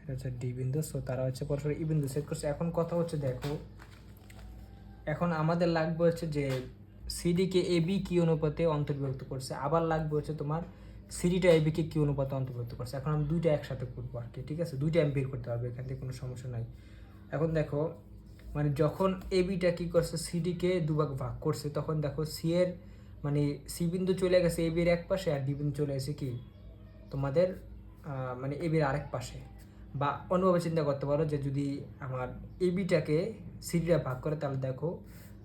এটা হচ্ছে ডি বিন্দু। সো তারা হচ্ছে পরস্পর ই বিন্দু সেট করছে। এখন কথা হচ্ছে দেখো, এখন আমাদের লাগবে হচ্ছে যে সিডিকে এবি কি অনুপাতে অন্তর্ভুক্ত করছে, আবার লাগবে হচ্ছে তোমার সিডিটা এবিকে কি অনুপাতে অন্তর্ভুক্ত করছে। এখন আমি দুইটা একসাথে করবো আর কি, ঠিক আছে। দুইটা আমি বের করতে পারবো, এখান থেকে কোনো সমস্যা নাই। এখন দেখো মানে যখন এবিটা কি করছে, সিডিকে দুভাগ ভাগ করছে, তখন দেখো সি এর মানে সি বিন্দু চলে গেছে এবির এক পাশে, আর ডি বিন্দু চলে গেছে কি তোমাদের মানে এবির আরেক পাশে। বা অন্যভাবে চিন্তা করতে পারো যে যদি আমার এবিটাকে সিডিটা ভাগ করে, তাহলে দেখো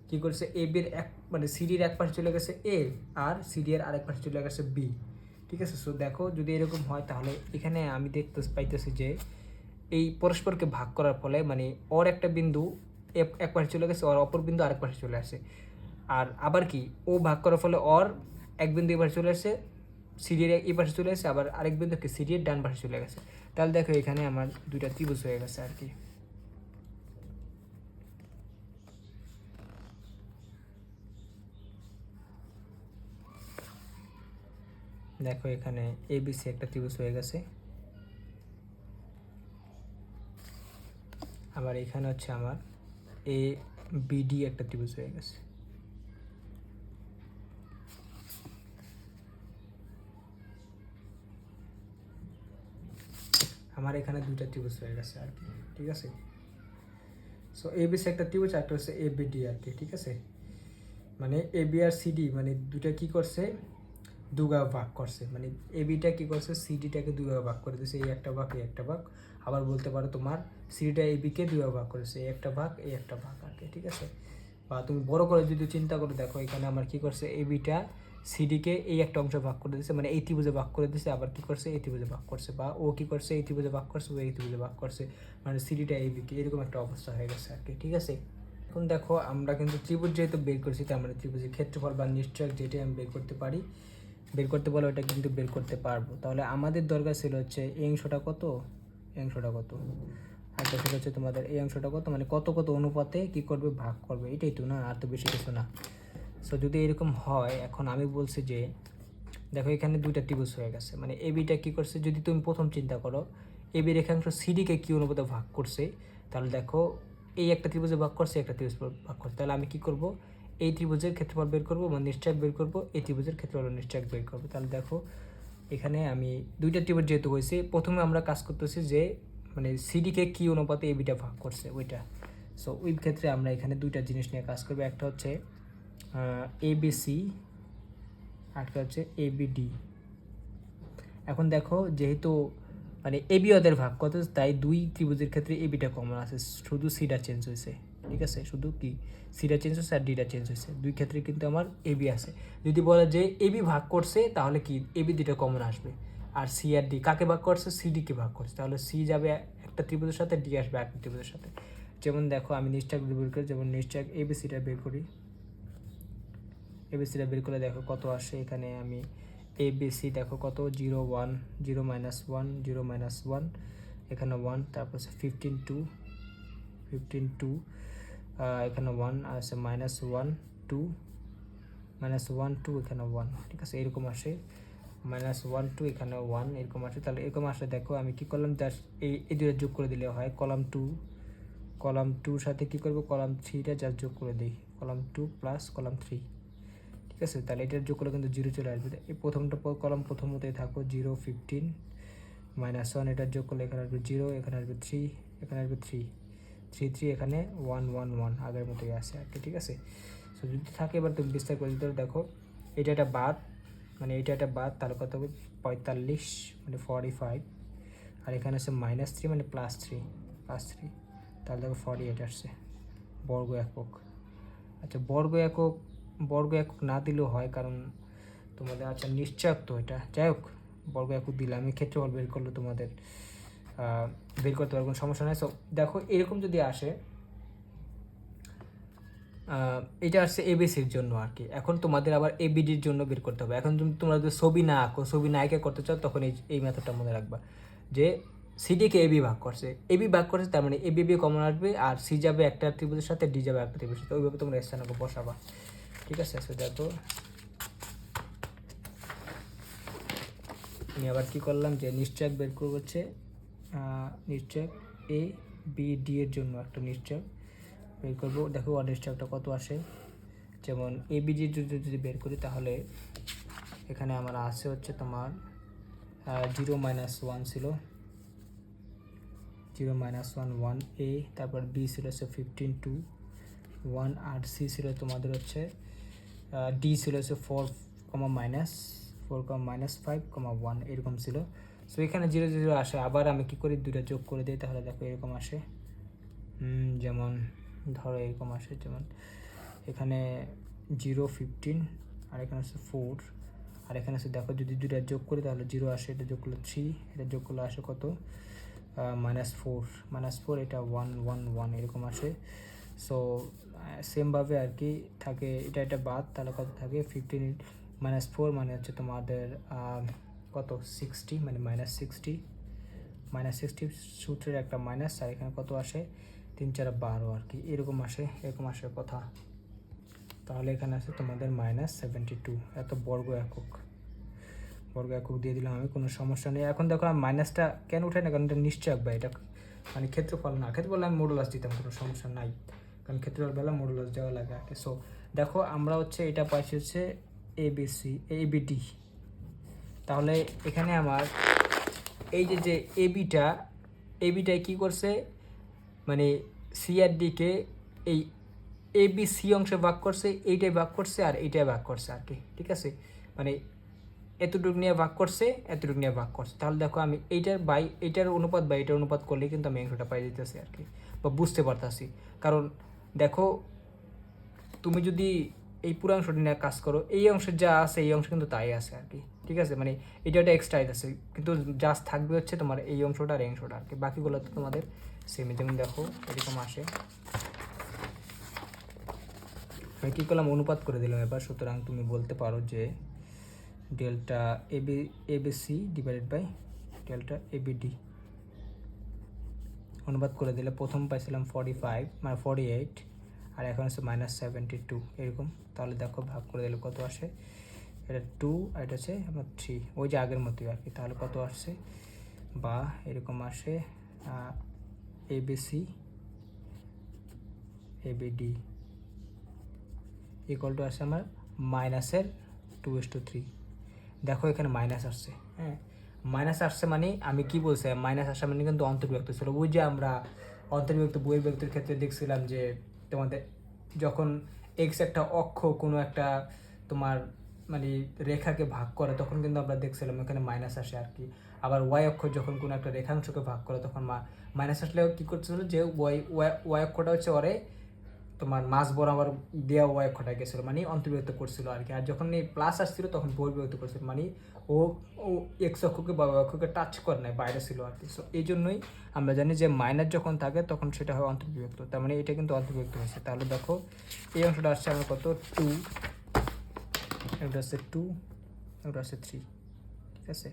কী করছে, এবির এক মানে সিডির এক পাশে চলে গেছে এ, আর সিডি এর আরেক পাশে চলে গেছে বি, ঠিক আছে। সো দেখো যদি এরকম হয়, তাহলে এখানে আমি দেখতে পাইতেছি যে এই পরস্পরকে ভাগ করার ফলে মানে ওর একটা বিন্দু এক পাশে চলে গেছে, ওর অপর বিন্দু আরেক পাশে চলে আসে। আর আবার কি ও ভাগ করার ফলে ওর এক বিন্দু এই পাশে চলে আসে, সিডির এই পাশে চলে আসে, আবার আরেক বিন্দুকে সিডির ডান পাশে চলে গেছে। তাহলে দেখো এখানে আমার দুইটা ত্রিভুজ হয়ে গেছে আর কি। দেখো এখানে এবিসি একটা ত্রিভুজ হয়ে গেছে। আবার এখানে হচ্ছে আমার এ বিডি একটা ত্রিভুজ হয়ে গেছে। আমার এখানে দুইটা ত্রিভুজ হয়ে গেছে আর কি, ঠিক আছে। সো এবিসি একটা ত্রিভুজ, একটা হচ্ছে এবিডি আর কি, ঠিক আছে। মানে এবি আর সিডি মানে দুটা কি করছে, দুভাগ ভাগ করছে। মানে এবিটা কি করছে, সিডিটাকে দুভাগ ভাগ করে দিয়েছে, এই একটা ভাগ এই একটা ভাগ। আবার বলতে পারো তোমার সিডিটা এবিকে দুভাগ ভাগ করেছে, এই একটা ভাগ এই একটা ভাগ আর কি, ঠিক আছে। বা তুমি বড় করে যদি চিন্তা করে দেখো, এখানে আমার কি করছে, এবিটা সিডিকে এই একটা অংশ ভাগ করে দিয়েছে, মানে এই ত্রিভুজে ভাগ করে দিয়েছে, আবার কি করছে এই ত্রিভুজে ভাগ করছে, বা ও কি করছে এই ত্রিভুজে ভাগ করছে, ও এই ত্রিভুজে ভাগ করছে, মানে সিডিটা এবিকে, এরকম একটা অবস্থা হয়ে গেছে আর কি, ঠিক আছে। এখন দেখো আমরা কিন্তু ত্রিভুজ যেহেতু বের করছি, তার মানে ত্রিভুজের ক্ষেত্রফল বা নিশ্চয়ক যেটাই আমি বের করতে পারি, বের করতে বলে ওটা কিন্তু বের করতে পারবো। তাহলে আমাদের দরকার ছিল হচ্ছে এই অংশটা কত, এই অংশটা কত, আর সেটা হচ্ছে তোমাদের এই অংশটা কত, মানে কত কত অনুপাতে কি করবে, ভাগ করবে, এটাই তো না, আর তো বেশি কিছু না। সো যদি এরকম হয়, এখন আমি বলছি যে দেখো এখানে দুইটা ত্রিভুজ হয়ে গেছে, মানে এবিটা কি করছে, যদি তুমি প্রথম চিন্তা করো এবি রেখাংশ সিডিকে কি অনুপাতে ভাগ করছে, তাহলে দেখো এই একটা ত্রিভুজে ভাগ করছে, একটা ত্রিভুজ ভাগ করছে, তাহলে আমি কি করব, এই ত্রিভুজের ক্ষেত্রফল বের করবো বা নিশ্চয়ক বের করবো, এই ত্রিভুজের ক্ষেত্রফল নিশ্চয়ক বের করবো। তাহলে দেখো এখানে আমি দুইটা ত্রিভুজ যেহেতু হয়েছে, প্রথমে আমরা কাজ করতেছি যে মানে সিডিকে কি অনুপাতে এবিটা ভাগ করছে ওইটা। সো ওই ক্ষেত্রে আমরা এখানে দুইটা জিনিস নিয়ে কাজ করবো, একটা হচ্ছে এবিসি, একটা হচ্ছে এবিডি। এখন দেখো যেহেতু মানে এবি ওদের ভাগ কত, তাই দুই ত্রিভুজের ক্ষেত্রে এবিটা কমন আছে, শুধু সিটা চেঞ্জ হয়েছে, ঠিক আছে, শুধু কি সিটা চেঞ্জ হয়েছে আর ডিটা চেঞ্জ হয়েছে, দুই ক্ষেত্রে কিন্তু আমার এবি আছে। যদি বলে যে এবি ভাগ করছে, তাহলে কি এবি দুইটা কমন আসবে, আর সি আর ডি কাকে ভাগ করছে, সিডিকে ভাগ করছে, তাহলে সি যাবে একটা ত্রিভুজের সাথে, ডি আসবে একটা ত্রিভুজের সাথে। যেমন দেখো আমি নিশ্চয়ক বের করি, যেমন নিশ্চয়ক এবিসিটা বের করি, এবিসিটা বের করে দেখো কত আসে, এখানে আমি এবিসি দেখো কত, 0 1 0 -1 0 -1, এখানে 1, তারপর হচ্ছে 15 2 15 2, এখানে 1 আছে, -1 2 -1 2, এখানে 1, ঠিক আছে, এরকম আসে, -1 2 এখানে 1, এরকম আসে। তাহলে এরকম আসলে দেখো আমি কি করলাম, জাস্ট এই দুটো যোগ করে দিলে হয়, কলাম 2 সাথে কি করবো, কলাম 3টা জাস্ট যোগ করে দিই, কলাম 2 প্লাস কলাম 3, ঠিক আছে। তাহলে এটার যোগ করলে কিন্তু 0 চলে আসবে, এই প্রথমটা কলাম প্রথমতেই থাকো 0 15 -1, এটার যোগ করলে এখানে আসবে 0, এখানে আসবে 3, এখানে আসবে 3 3 3, এখানে 1 1 1 আগের মতোই আছে আর কি, ঠিক আছে। সো যদি থাকে এবার তুমি বিস্তার করে দিতে দেখো, এটা একটা বাদ, মানে এটা একটা বাদ, তাহলে কত হবে 45 মানে 45, আর এখানে আছে -3 মানে +3 তাহলে দেখো 48 আসছে বর্গ একক। আচ্ছা বর্গ একক না দিলেও হয়, কারণ তোমাদের আচ্ছা নিশ্চয়ক তো এটা, যাই হোক বর্গ একক দিলে আমি ক্ষেত্রফল বের করলে তোমাদের বের করতে পারবো, কোনো সমস্যা নেই। সো দেখো এরকম যদি আসে, এটা আসছে এবিসির জন্য আর কি। এখন তোমাদের আবার এবিডির জন্য বের করতে হবে। এখন তোমরা যদি ছবি না আঁকো, ছবি না এঁকে করতে চাও, তখন এই মেথডটা মনে রাখবা যে সিডিকে এবি ভাগ করছে, তার মানে এবি কমন আসবে, আর সি যাবে একটা ত্রিভুজের সাথে, ডি যাবে একটা ত্রিভুজের সাথে, ওইভাবে তোমরা স্থানাঙ্ক বসাবা, ঠিক আছে। সো দেখো আমি আবার কি করলাম, যে নিশ্চয়ক বের করবো হচ্ছে নিশ্চয়ক এ বি ডি এর জন্য একটা নিশ্চয়ক বের করবো। দেখো অনিশ্চয়কটা কত আসে, যেমন এবিডি যদি বের করি, তাহলে এখানে আমার আছে হচ্ছে তোমার 0 -1 ছিল, 0 -1 1 এ, তারপর বি ছিল হচ্ছে 15 2 1, আর সি ছিল তোমাদের হচ্ছে ডি ছিল হচ্ছে 4, -5, 1 এরকম ছিল। সো এখানে 0 0 আসে, আবার আমি কি করি দুইটা যোগ করে দিই, তাহলে দেখো এরকম আসে, যেমন ধরো এরকম আসে, যেমন এখানে 0 15, আর এখানে আছে 4, আর এখানে আছে দেখো যদি দুইটা যোগ করি তাহলে 0 আসে, এটা যোগ করলে 3, এটা যোগ করলে আসে কত -4, এটা 1 1 1 এরকম আসে। সো সেমভাবে আর কি থাকে, এটা বাদ, তাহলে কত থাকে 15 -4 মানে হচ্ছে তোমাদের কত 60, মানে -60 সূত্রের একটা মাইনাস, আর এখানে কত আসে 3 4 12 আর কি, এরকম আসার কথা। তাহলে এখানে আছে তোমাদের -72, এত বর্গ একক, বর্গ একক দিয়ে দিলাম আমি, কোনো সমস্যা নেই। এখন দেখো আমি মাইনাসটা কেন উঠাই না, কারণ এটা নিশ্চয়ক বা এটা মানে ক্ষেত্রফল না, ক্ষেত্রফল আমি মডুলাস দিতাম, কোনো সমস্যা নাই, কারণ ক্ষেত্রফল বেলা মডুলাস দেওয়া লাগে আর কি। সো দেখো আমরা হচ্ছে এটা পাইছি হচ্ছে এবিসি এবিডি। তাহলে এখানে আমার এই যে এবিটাই কী করছে, মানে সি আর ডিকে এই এ বি সি অংশে ভাগ করছে, এইটাই ভাগ করছে আর এইটাই ভাগ করছে আর কি, ঠিক আছে। মানে এতটুকু নিয়ে ভাগ করছে, এতটুকু নিয়ে ভাগ করছে। তাহলে দেখো আমি এইটার অনুপাত বা এইটার অনুপাত করলে কিন্তু আমি অংশটা পাই যেতেছি আর কি, বা বুঝতে পারতাছি। কারণ দেখো তুমি যদি এই পুরো অংশটা নিয়ে কাজ করো, এই অংশের যা আছে এই অংশ কিন্তু তাই আছে আর কি, ঠিক আছে। মানে এটা একটা এক্সট্রা আছে, কিন্তু জাস্ট থাকবে হচ্ছে তোমার এই অংশটা আর এই অংশটা আর কি, বাকিগুলো তো তোমাদের সেমই। যেমন দেখো এরকম আসে, আমি কী করলাম, অনুপাত করে দিলাম এবার। সুতরাং তুমি বলতে পারো যে delta ABC divided by delta ABD, অনুপাত করে দিলে প্রথম পাইছিলাম 45 মানে 48, আর এখন হচ্ছে -72 এরকম। তাহলে দেখো ভাগ করে দিলে কত আসে, এটা 2 আর এটা হচ্ছে আমার 3, ওই যে আগের মতোই আর কি। তাহলে কত আসছে, বা এরকম আসে এবিসি এবিডি ইকুয়াল টু আসছে আমার মাইনাসের 2:3। দেখো এখানে মাইনাস আসছে, হ্যাঁ মাইনাস আসছে মানে আমি কি বলছি, মাইনাস আসা মানে কিন্তু অন্তর্বিভক্ত ছিল। ওই যে আমরা অন্তর্বিভক্ত বহির্বিভক্তের ক্ষেত্রে দেখছিলাম যে তোমাদের যখন এক্স একটা অক্ষ কোনো একটা তোমার মানে রেখাকে ভাগ করে, তখন কিন্তু আমরা দেখছিলাম এখানে মাইনাস আসে আর কি। আবার ওয়াই অক্ষ যখন কোনো একটা রেখাংশকে ভাগ করে, তখন মাইনাস আসলেও কী করতেছিল, যে ওয়াই অক্ষটা হচ্ছে ওরে তোমার মাছ বরাবর দেওয়া ওয়াই অক্ষটা গেছিলো, মানে অন্তর্বিভক্ত করছিল আর কি। আর যখন এই প্লাস আসছিল তখন বহির্বিভক্ত করছিল, মানে ও এক্স অক্ষকে বা ওয়াই অক্ষকে টাচ করে নাই, বাইরে ছিল আর কি। সো এই জন্যই আমরা জানি যে মাইনাস যখন থাকে তখন সেটা হয় অন্তর্বিভক্ত, তার মানে এটা কিন্তু অন্তর্বিভক্ত হয়েছে। তাহলে দেখো এই অংশটা আসছে আমার কত, 2, এটা হচ্ছে 2, এটা হচ্ছে 3, ঠিক আছে।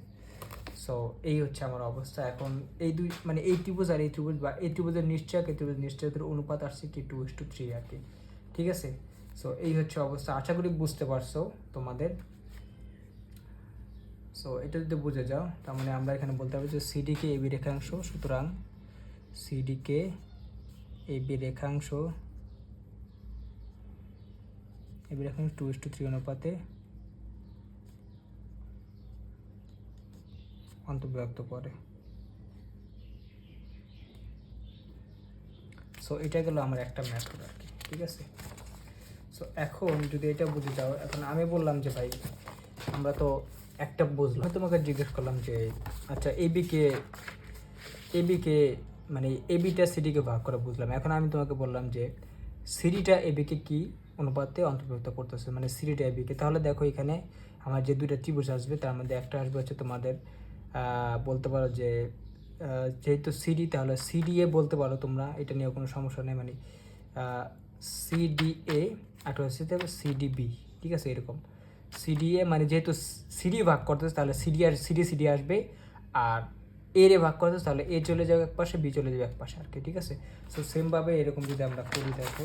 সো এই হচ্ছে আমার অবস্থা। এখন এই দুই মানে এই ত্রিভুজ আর এই ত্রিভুজ, বা এই ত্রিভুজের নিশ্চয়ক এই ত্রিভুজের নিশ্চয়কের অনুপাত আসছে কি 2:3 আর কি, ঠিক আছে। সো এই হচ্ছে অবস্থা, আশা করি বুঝতে পারছো তোমাদের। সো এটা যদি বুঝে যাও, তার মানে আমরা এখানে বলতে পারি যে সিডিকে এবি রেখাংশ, সুতরাং সিডিকে এবি রেখাংশ 2:3 অনুপাতে অন্তর্বিভক্ত করে। সো এটা গেল আমার একটা মেথড আর কি, ঠিক আছে। সো এখন যদি এটা বুঝে যাও, এখন আমি বললাম যে ভাই আমরা তো একটা বুঝলাম, তোমাকে জিজ্ঞেস করলাম যে আচ্ছা এবিকে মানে এবিটা সিডিকে ভাগ করে বুঝলাম। এখন আমি তোমাকে বললাম যে সিডিটা এবিকে কি অনুপাতে অন্তর্ভুক্ত করতেছে, মানে সিডিটা এবিকে। তাহলে দেখো এখানে আমার যে দুইটা ত্রিভুজ আসবে, তার মধ্যে একটা আসবে হচ্ছে তোমাদের বলতে পারো যে যেহেতু সিডি, তাহলে সিডিএ বলতে পারো তোমরা, এটা নিয়ে কোনো সমস্যা নেই। মানে সিডিএ আর হচ্ছে সিডিবি, ঠিক আছে। এরকম সিডিএ মানে যেহেতু সিডি ভাগ করতেছে, তাহলে সিডি আসবে, আর এ রে ভাগ করতেছে তাহলে এ চলে যাবে এক পাশে, বি চলে যাবে এক পাশে আর কি, ঠিক আছে। সো সেমভাবে এরকম যদি আমরা করি, দেখো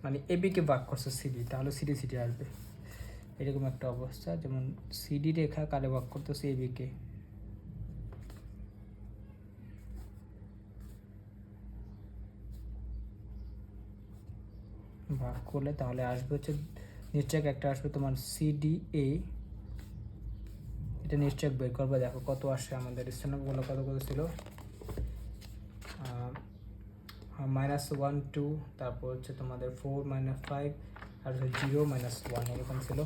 মানে এবিকে ভাগ করছে সিডি, তাহলে সিডি আসবে, এরকম একটা অবস্থা। যেমন সিডি রেখা কারে ভাগ করতেছে, এবিকে, ভাগ করলে তাহলে আসবে হচ্ছে নিশ্চয়ক একটা আসবে তোমার সিডিএ, এটা নিশ্চয়ক বের করবে। দেখো কত আসে আমাদের স্থানাঙ্কগুলো, কত ছিল -1 2, তারপর হচ্ছে তোমাদের 4 -5, আর হচ্ছে 0 -1 এরকম ছিল।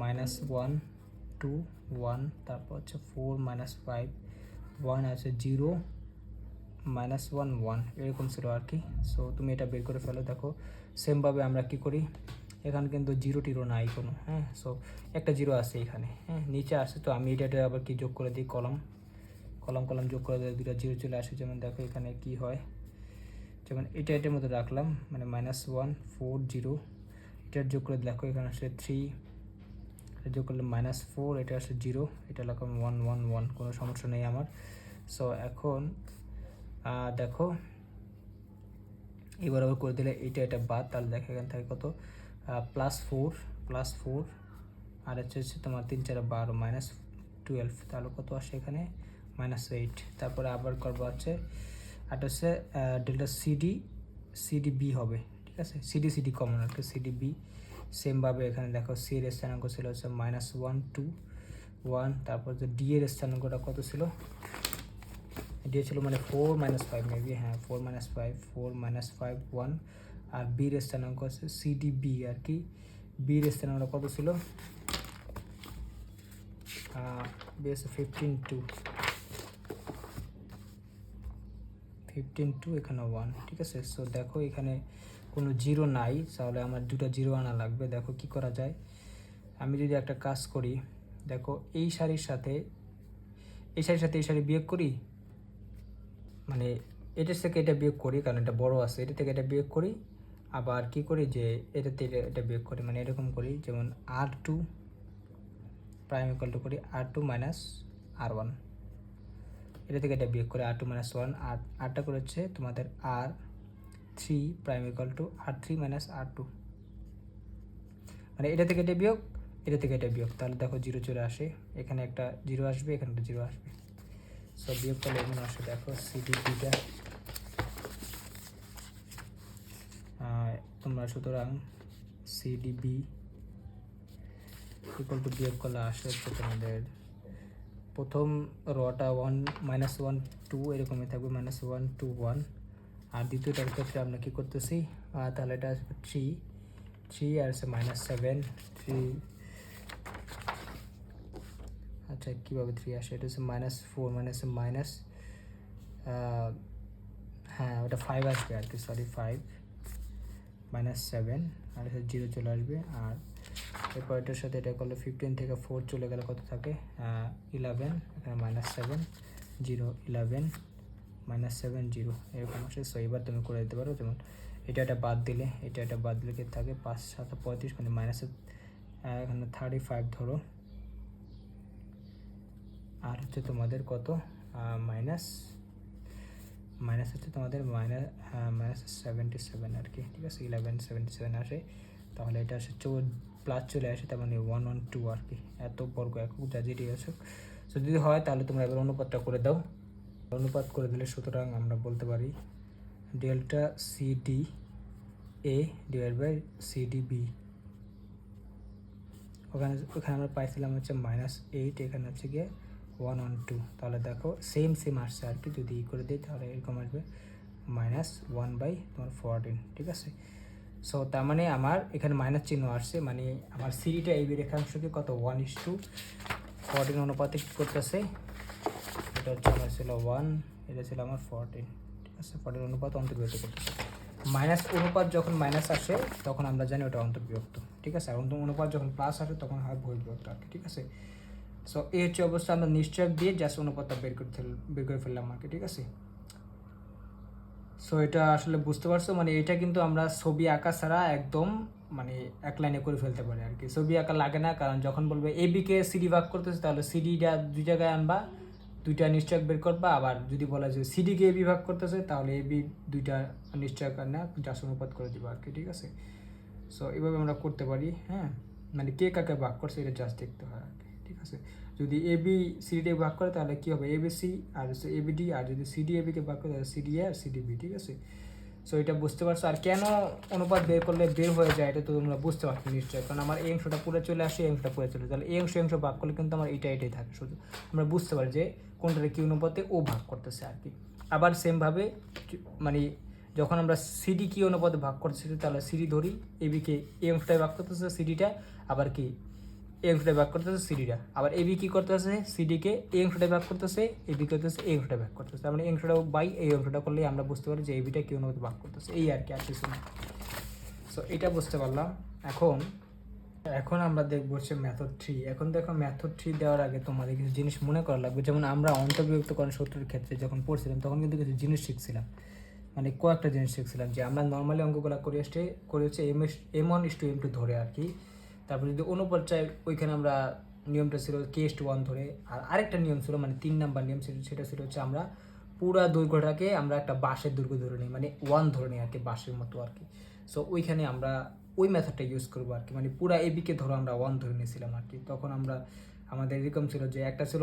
-1 2 1, তারপর হচ্ছে 4 -5 1, আছে 0 -1 1 এরকম ছিল আর কি। সো তুমি এটা বের করে ফেলো। দেখো সেমভাবে আমরা কি করি, এখানে কিন্তু 0 নাই কোনো, হ্যাঁ। সো একটা 0 আছে এখানে, হ্যাঁ নিচে আসে। তো আমি এটা আবার কি যোগ করে দিই, কলম যোগ করে দিলে 2টা 0 চলে আসে। যেমন দেখো এখানে কি হয়, যেমন এটার মধ্যে রাখলাম, মানে -1 4 0, এটার যোগ করে দেখো এখানে আসে 3, এটা যোগ করলে -4, এটা আসে 0, এটা রাখলাম 1 1 1, কোনো সমস্যা নেই আমার। সো এখন দেখো এবার আবার করে দিলে এটা বাদ, তাহলে দেখো এখান থেকে কত +4 +4 আর হচ্ছে তোমার 3 4 12 -12, তাহলে কত আসে এখানে -8। তারপরে আবার করবো হচ্ছে আর হচ্ছে ডেল্টা সিডিবি হবে, ঠিক আছে, সিডি কমন আর কি, সিডিবি। সেমভাবে এখানে দেখো সি এর স্থানাঙ্ক ছিল হচ্ছে -1 2 1, তারপর যে ডি এর স্থানাঙ্কটা কত ছিল, ডি ছিল মানে 4 - 5 মেবি, হ্যাঁ 4 - 5 4 - 5 1, আর বির স্থানাঙ্ক হচ্ছে সিডিবি আর কি, বির স্থানাঙ্কটা কত ছিল বেশ 15 2 এখানে 1, ঠিক আছে। সো দেখো এখানে কোনো জিরো নাই, তাহলে আমার দুটো জিরো আনা লাগবে। দেখো কি করা যায়, আমি যদি একটা কাজ করি, দেখো এই সারির সাথে এই সারি বিয়োগ করি, মানে এটার থেকে এটা বিয়োগ করি কারণ এটা বড় আছে, এটা থেকে এটা বিয়োগ করি, আবার কি করি যে এটা থেকে এটা বিয়োগ করি, মানে এরকম করি, যেমন R2 প্রাইম ইকুয়াল টু করি R2 - R1, এটা থেকে এটা বিয়োগ করে R2 - 1, আর আরটা করে হচ্ছে তোমাদের R3 prime equal to R3 - R2, মানে এটা থেকে এটা বিয়োগ, এটা থেকে এটা বিয়োগ, তাহলে দেখো জিরো চলে আসে, এখানে একটা জিরো আসবে, এখানে একটা জিরো আসবে। সো বিয়োগ করলে এমন আসে, দেখো সিডিপিটা তোমরা সুতরাং সিডিবি ইকুয়াল টু বিয়োগ করলে আসে হচ্ছে তোমাদের প্রথম রটা 1 -1 2 এরকমই থাকবে, -1 2 1, আর দ্বিতীয়টার ক্ষেত্রে আমরা কী করতেছি, তাহলে এটা আসবে 3 আর আছে -7 3, আচ্ছা কীভাবে 3 আসে, এটা হচ্ছে -4 মাইনাস হ্যাঁ ওটা 5 আসবে আর কি, সরি 5 -7 আর জিরো চলে আসবে, আর এরপর এটার সাথে এটা করলে 15 থেকে 4 চলে গেলে কত থাকে 11, এখানে -7 0 11 -7 0 এরকম আসে। সো এবার তুমি করে দিতে পারো, যেমন এটা বাদ দিলে কি থাকে 5 7 35, মানে মাইনাসে এখানে 35 ধরো, আর হচ্ছে তোমাদের কত মাইনাস হচ্ছে তোমাদের -77 আর কি, ঠিক আছে 1177 আসে, তাহলে এটা আসে প্লাস চলে আসে, তার মানে 1 1 2 আর কি, এত বর্গ একক যা যেটি আছে। সো যদি হয় তাহলে তোমরা এবার অনুপাতটা করে দাও, অনুপাত করে দিলে সুতরাং আমরা বলতে পারি delta CD A divide by CD B, ওখানে আমরা পাইছিলাম হচ্ছে -8, এখানে হচ্ছে গিয়ে 1 1 2, তাহলে দেখো সেম আসছে আর কি, যদি করে দিই তাহলে এরকম আসবে -1/14, ঠিক আছে। সো তার মানে আমার এখানে মাইনাস চিহ্ন আসছে, মানে আমার সিডিটা এই রেখাংশকে কত 1:14 অনুপাতে কী করতেছে, এটা হচ্ছে আমার ছিল 1, এটা ছিল আমার 14, ঠিক আছে 14 অনুপাত অন্তর্ভুক্ত করতেছে। মাইনাস অনুপাত যখন মাইনাস আসে তখন আমরা জানি ওটা অন্তর্বিভক্ত, ঠিক আছে, আর অনুপাত যখন প্লাস আসে তখন হয় বহির্বিভক্ত আর কি, ঠিক আছে। সো এই হচ্ছে অবস্থা, আমরা নিশ্চয়ক দিয়ে জাস্ট অনুপাতটা বের করে ফেললাম আর কি, ঠিক আছে। সো এটা আসলে বুঝতে পারছো, মানে এটা কিন্তু আমরা ছবি আঁকা ছাড়া একদম মানে এক লাইনে করে ফেলতে পারি আর কি, ছবি আঁকা লাগে না, কারণ যখন বলবে এবিকে সিডি ভাগ করতেছে তাহলে সিডিটা দুই জায়গায় আনবা, দুইটা নিশ্চয়ক বের করবা, আবার যদি বলা যায় সিডিকে এবি ভাগ করতেছে তাহলে এবি দুইটা নিশ্চয়ক না জাস্ট অনুপাত করে দিবা আর কি, ঠিক আছে। সো এইভাবে আমরা করতে পারি, হ্যাঁ, মানে কে কাকে ভাগ করছে এটা জাস্ট দেখতে হয় আর কি, ঠিক আছে। যদি এবি সিডি ভাগ করে তাহলে কী হবে এবিসি আর হচ্ছে এবিডি, আর যদি সিডি এবিকে ভাগ করে তাহলে সিডি আর সিডিবি, ঠিক আছে। সো এটা বুঝতে পারছো, আর কেন অনুপাত বের করলে বের হয়ে যায় এটা তো তোমরা বুঝতে পারছো নিশ্চয়ই, কারণ আমার এই অংশটা পুরো চলে আসে, এই অংশটা পুরো চলে, তাহলে এই অংশ ভাগ করলে কিন্তু আমার এটাই থাকে, শুধু আমরা বুঝতে পারি যে কোনটার কি অনুপাতে ও ভাগ করতেছে আর কি। আবার সেমভাবে মানে যখন আমরা সিডি কি অনুপাতে ভাগ করতেছি তাহলে সিডি ধরি, এবিকে এই অংশটায় ভাগ করতেছে সিডিটা, আবার কি এই অংশটায় ভাগ করতেছে সিডিটা, আবার এবি কি করতেছে সিডিকে এই অংশটায় ভাগ করতেছে, এবি করতেছে এই অংশটায় ভাগ করতেছে, তার মানে এই অংশটা বাই এই অংশটা করলে আমরা বুঝতে পারি যে এবিটা কি অনুপাতে ভাগ করতেছে, এই আর কি, আর কিছু না। সো এটা বুঝতে পারলাম। এখন আমরা দেখবো হচ্ছে মেথড 3। এখন দেখো মেথড 3 দেওয়ার আগে তোমাদের কিছু জিনিস মনে করা লাগবে, যেমন আমরা অন্তর্বিভক্তকরণ সূত্রের ক্ষেত্রে যখন পড়ছিলাম তখন কিন্তু কিছু জিনিস শিখছিলাম, মানে কয়েকটা জিনিস শিখছিলাম, যে আমরা নর্মালি অঙ্কগুলো করে হচ্ছে M1:M2 ধরে আর কি, তারপর যদি অনুপাত চাই ওইখানে আমরা নিয়মটা ছিল K:1 ধরে, আর আরেকটা নিয়ম ছিল মানে 3 নাম্বার নিয়ম, সেটা ছিল হচ্ছে আমরা পুরা দৈর্ঘ্যটাকে আমরা একটা বাঁশের দৈর্ঘ্য ধরে নিই, মানে 1 ধরে নিই আর কি, বাঁশের মতো আর কি। সো ওইখানে আমরা ওই মেথডটা ইউজ করবো আর কি। মানে পুরা এবিকে ধরো আমরা 1 ধরে নিয়েছিলাম আর কি। তখন আমরা আমাদের এরকম ছিল যে একটা ছিল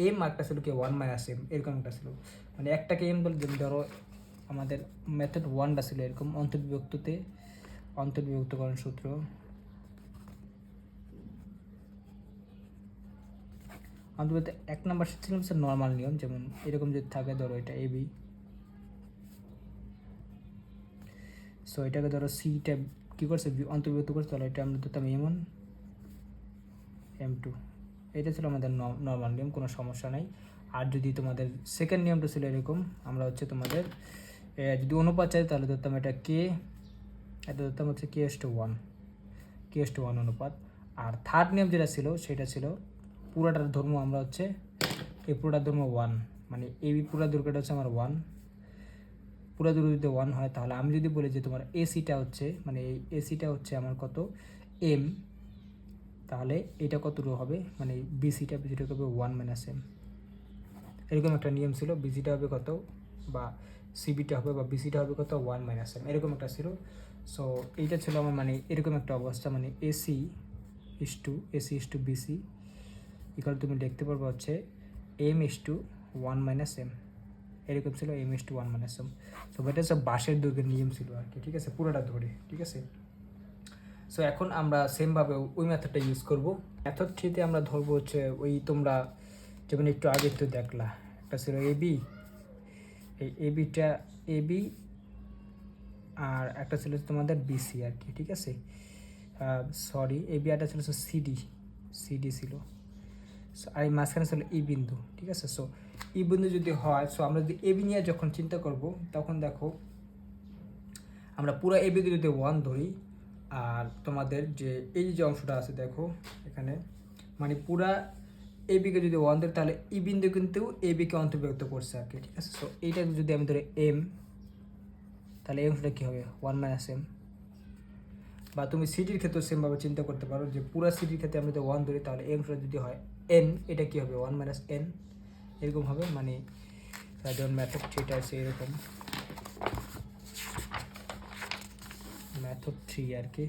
এম, একটা ছিল কি 1 মাইনাস এম, এরকম একটা ছিল। মানে একটাকে এম বলে ধরো আমাদের মেথড 1টা ছিল এরকম অন্তর্বিভক্তকরণ সূত্র। অন্তর্বিভক্ত 1 নম্বর ছিল হচ্ছে নর্মাল নিয়ম, যেমন এরকম যদি থাকে ধরো এটা এবি, সো এটাকে ধরো সিটা কী করছে অন্তর্বিভক্ত করছে, তাহলে এটা আমরা ধরতাম M1 M2, এটা ছিল আমাদের নর্মাল নিয়ম, কোনো সমস্যা নাই। আর যদি তোমাদের সেকেন্ড নিয়মটা ছিল এরকম, আমরা হচ্ছে তোমাদের যদি অনুপাত চাই তাহলে ধরতাম এটা কে, এটা ধরতাম হচ্ছে K:1 অনুপাত। আর থার্ড নিয়ম যেটা ছিল সেটা ছিল পুরাটার ধর্ম আমরা হচ্ছে এই পুরাটার ধর্ম 1, মানে এই পুরা দৈর্ঘ্যটা হচ্ছে আমার 1, পুরা দৈর্ঘ্য যদি 1 হয় তাহলে আমি যদি বলি যে তোমার এসিটা হচ্ছে, মানে এই এসিটা হচ্ছে আমার কত এম, তাহলে এটা কতটুকু হবে, মানে বিসিটা হবে 1 মাইনাস এম, এরকম একটা নিয়ম ছিল। বিসিটা হবে কত, বা সিবিটা হবে বা বিসিটা হবে কত 1 মাইনাস এম, এরকম একটা ছিল। সো এইটা ছিল আমার মানে এরকম একটা অবস্থা, মানে AC is to BC equal তুমি দেখতে পারবো হচ্ছে M is to 1 minus M, এরকম ছিল M is to 1 minus M. So এটা হচ্ছে বাঁশের দৈর্ঘ্যের নিয়ম ছিল আর কি, ঠিক আছে, পুরোটা ধরে, ঠিক আছে। সো এখন আমরা সেমভাবে ওই মেথডটা ইউজ করব। মেথড 3তে আমরা ধরবো হচ্ছে ওই তোমরা যেমন একটু আগে তো দেখলা একটা ছিল এবি, এই এবি আর একটা ছিল তোমাদের বিসি আর কি, ঠিক আছে। সরি, এবি আরটা ছিল সিডি ছিল, আর এই মাঝখানে ছিল ই বিন্দু, ঠিক আছে। সো ই বিন্দু যদি হয়, সো আমরা যদি এবি নিয়ে যখন চিন্তা করব তখন দেখো আমরা পুরো এবিকে যদি 1 ধরি, আর তোমাদের যে এই যে অংশটা আছে দেখো এখানে, মানে পুরা এবিকে যদি 1 ধরি তাহলে ই বিন্দু কিন্তু এবিকে অন্তর্ভুক্ত করছে আর কি, ঠিক আছে। সো এইটা যদি আমি ধরি এম, তাহলে এই অংশটা কী হবে 1 মাইনাস এম। বা তুমি সিটির ক্ষেত্রে সেমভাবে চিন্তা করতে পারো যে পুরা সিটির ক্ষেত্রে আমরা যদি 1 ধরি তাহলে এই অংশটা যদি হয় এন, এটা কী হবে 1 মাইনাস এন, এরকম হবে। মানে যেমন মেথড 3টা আছে এরকম, মেথড 3 আর কি।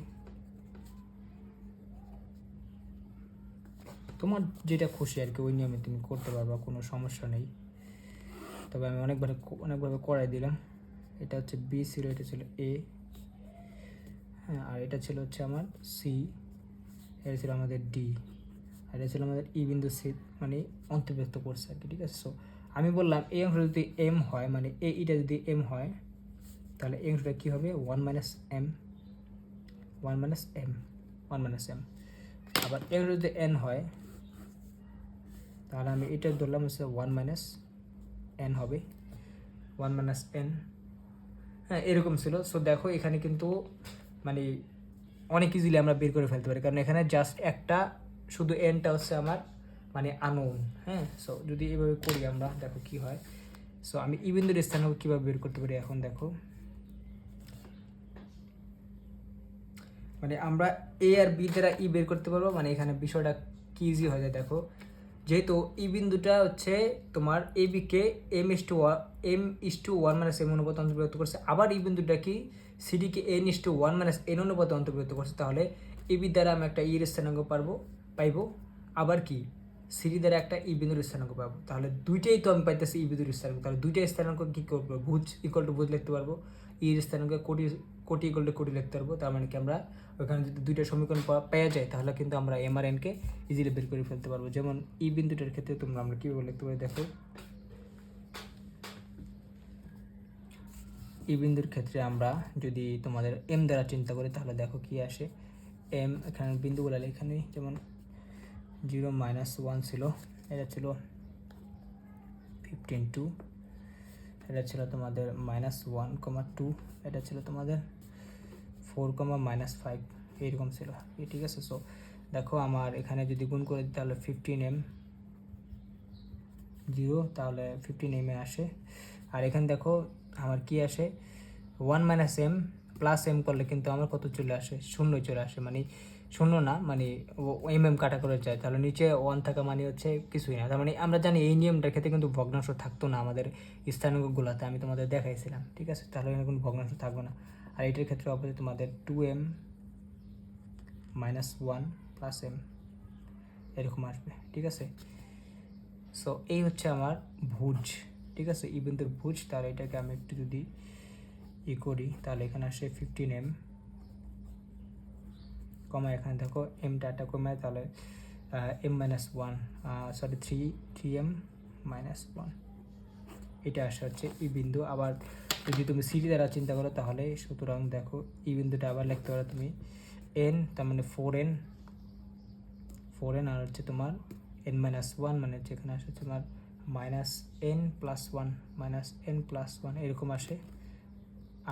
তোমার যেটা খুশি আর কি ওই নিয়মে তুমি করতে পারবা, কোনো সমস্যা নেই। তবে আমি অনেকভাবে করাই দিলাম। এটা হচ্ছে বি ছিল, এটা ছিল এ, হ্যাঁ, আর এটা ছিল হচ্ছে আমার সি, এটা ছিল আমাদের ডি, আর এটা ছিল আমাদের ই বিন্দু সি, মানে অন্তর্ভুক্ত করছে আর কি, ঠিক আছে। সো আমি বললাম এই অংশ যদি এম হয়, মানে এইটা যদি এম হয় তাহলে এই অংশটা কী হবে 1 মাইনাস এম, 1 মাইনাস এম। আবার এই অংশ যদি এন হয় তাহলে আমি এটা ধরলাম হচ্ছে 1 মাইনাস এন হবে, 1 মাইনাস এন, হ্যাঁ, এরকম ছিল। সো দেখো এখানে কিন্তু মানে অনেক ইজিলি আমরা বের করে ফেলতে পারি, কারণ এখানে জাস্ট একটা শুধু এনটা হচ্ছে আমার মানে আননোন, হ্যাঁ। সো যদি এভাবে করি আমরা, দেখো কি হয়। সো আমি ই বিন্দুর স্থানাঙ্ক কীভাবে বের করতে পারি এখন দেখো, মানে আমরা এ আর বি দ্বারা ই বের করতে পারবো, মানে এখানে বিষয়টা কি ইজি হয়ে যায় দেখো, যেহেতু ই বিন্দুটা হচ্ছে তোমার এ বিকে M is to 1 minus M অনুপাতে অন্তর্ভুক্ত করছে, আবার ই বিন্দুটা কি সিডিকে N is to 1 minus N অনুপাতে অন্তর্ভুক্ত করছে, তাহলে এ বি দ্বারা আমি একটা ইর স্থানাঙ্ক পাইবো, আবার কি সিডি দ্বারা একটা ই বিন্দুর স্থানাঙ্ক পাবো। তাহলে দুইটাই তো আমি পাইতেছি ই বিন্দুর স্থানাঙ্ক, তাহলে দুইটাই স্থানাঙ্ক কী করবো, ভুজ ইকুয়াল টু ভুজ লিখতে পারবো, ইর স্থানাঙ্ক কোটি ইকুয়াল টু কোটি লিখতে পারবো। তার মানে কি আমরা ওইখানে যদি দুইটা সমীকরণ পেয়ে যায় তাহলে কিন্তু আমরা এম আর এনকে ইজিলি বের করে ফেলতে পারবো। যেমন ই বিন্দুটার ক্ষেত্রে তোমরা আমরা কীভাবে লিখতে পারি দেখো, ই বিন্দুর ক্ষেত্রে আমরা যদি তোমাদের এম দ্বারা চিন্তা করি তাহলে দেখো কি আসে, এম এখানে বিন্দুগুলো এখানে যেমন 0 মাইনাস 1 ছিল, এটা ছিল 15 2, এটা ছিল তোমাদের -1,2, এটা ছিল তোমাদের 4,-5 এইরকম ছিল, ঠিক আছে। সো দেখো আমার এখানে যদি গুণ করে দিই তাহলে 15m 0, তাহলে 15m এ আসে। আর এখানে দেখো আমার কি আসে 1 মাইনাস এম প্লাস এম করলে কিন্তু আমার কত চলে আসে, 0 চলে আসে, মানে 0 না, মানে কাটা করে যায়, তাহলে নিচে 1 থাকা মানে হচ্ছে কিছুই না। তার মানে আমরা জানি এই নিয়মটার ক্ষেত্রে কিন্তু ভগ্নাংশ থাকতো না আমাদের স্থানাঙ্কগুলোতে, আমি তোমাদের দেখাইছিলাম, ঠিক আছে। তাহলে এখানে কোনো ভগ্নাংশ থাকবে না। আর এটার ক্ষেত্রে অবশ্যই তোমাদের 2m -1 প্লাস এম এরকম আসবে, ঠিক আছে। সো এই হচ্ছে আমার ভুজ, ঠিক আছে, ই বিন্দুর ভুজ। তাহলে এটাকে আমি একটু যদি করি তাহলে এখানে আসে 15m, কমা এখানে দেখো এমটা একটা কমে, তাহলে m-1 সরি 3m -1 এটা আসে হচ্ছে ই বিন্দু। আবার যদি তুমি সিডি দ্বারা চিন্তা করো তাহলে সুতরাং দেখো ই বিন্দুটা আবার লিখতে পারো তুমি n, তার মানে 4n আর হচ্ছে তোমার n-1 মানে যেখানে আসে তোমার -n+1 এরকম আসে।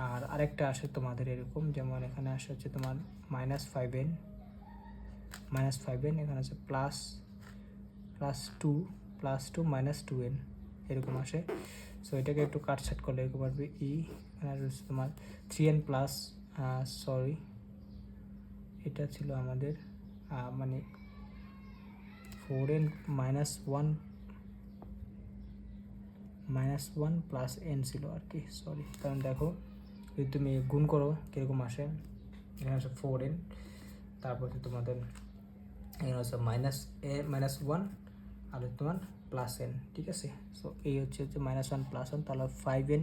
আর আরেকটা আসে তোমাদের এরকম, যেমন এখানে আসে হচ্ছে তোমার -5n এখানে আছে +2 -2n এরকম আসে। সো এটাকে একটু কাটছাট করলে এরকম পারবে ই, এখানে হচ্ছে তোমার 3n প্লাস সরি এটা ছিল আমাদের মানে 4n -1 প্লাস n ছিল আর কি, সরি। কারণ দেখো যদি তুমি গুণ করো কীরকম আসে, এখানে আসে 4n, তারপর হচ্ছে তোমাদের এখানে হচ্ছে -1 আর তোমার প্লাস n, ঠিক আছে। সো এই হচ্ছে -1 প্লাস 1, তাহলে 5n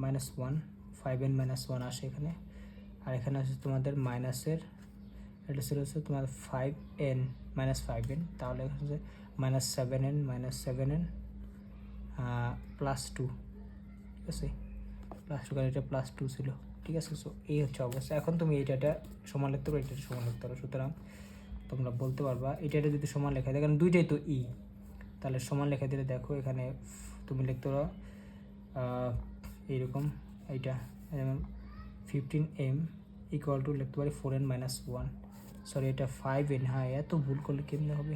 -1 আসে এখানে। আর এখানে আছে তোমাদের মাইনাসের, এটা ছিল হচ্ছে তোমার 5n তাহলে এখানে হচ্ছে -7n +2, ঠিক আছে, +2 কারণ এটা +2 ছিল, ঠিক আছে। সো এই হচ্ছে অবস্থা। এখন তুমি এটা সমান লিখতে পারো, এটা সমান লিখতে পারো। সুতরাং তোমরা বলতে পারবা এটা যদি সমান লেখা দেয়, কারণ দুইটাই তো ই, তাহলে সমান লেখা দিলে দেখো এখানে তুমি লিখতে পারো এইরকম, এইটা যেমন 15m = লিখতে পারি 4n -1, সরি এটা 5n, হ্যাঁ এত ভুল করলে কেমনে হবে,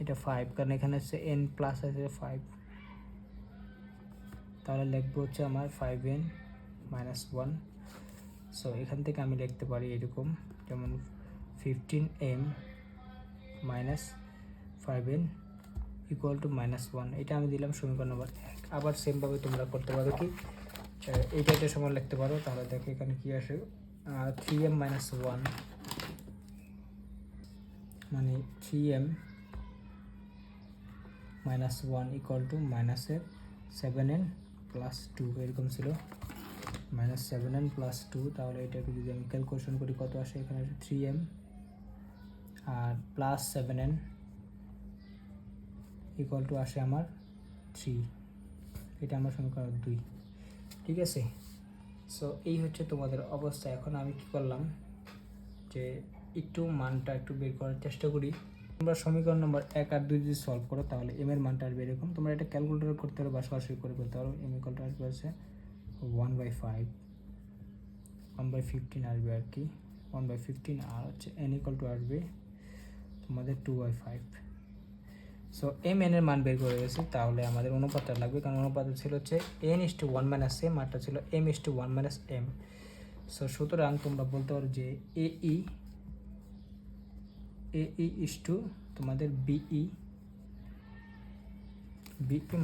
এটা 5 কারণ এখানে হচ্ছে n প্লাস আছে 5, তাহলে লিখবো হচ্ছে আমার 5n -1। সো এখান থেকে আমি লিখতে পারি এরকম, যেমন 15m -5n = -1, এটা আমি দিলাম সমীকরণ নম্বর 1। আবার সেমভাবে তোমরা করতে পারো কি এইটা সমান লিখতে পারো, তাহলে দেখো এখানে কি আসে 3m -1 মানে 3m -1 = -7n + 2 এরকম ছিল, -7n + 2। তাহলে এটাকে যদি আমি ক্যালকুলেশন করি কত আসে, এখানে 3m আর +7n = আসে আমার 3, এটা আমার সমীকরণ 2, ঠিক আছে। সো এই হচ্ছে তোমাদের অবস্থা। এখন আমি কি করলাম যে একটু মানটা একটু বের করার চেষ্টা করি। তোমরা সমীকরণ নম্বর 1 আর 2 যদি সলভ করো তাহলে m এর মানটা আসবে এরকম। তোমরা এটা ক্যালকুলেটর করতে পারো বা সরাসরি করে ফেলতে পারো। m = আসবে হচ্ছে 1/5 1/15 আসবে আর কি, 1/15, আর হচ্ছে n = আসবে তোমাদের 2/5। সো m n এর মান বের করে গেছি, তাহলে আমাদের অনুপাতটা লাগবে, কারণ অনুপাত ছিল হচ্ছে n:1 - m, আরটা ছিল m:1 - m। সো সুতরাং তোমরা বলতে পারো যে AE তোমাদের BE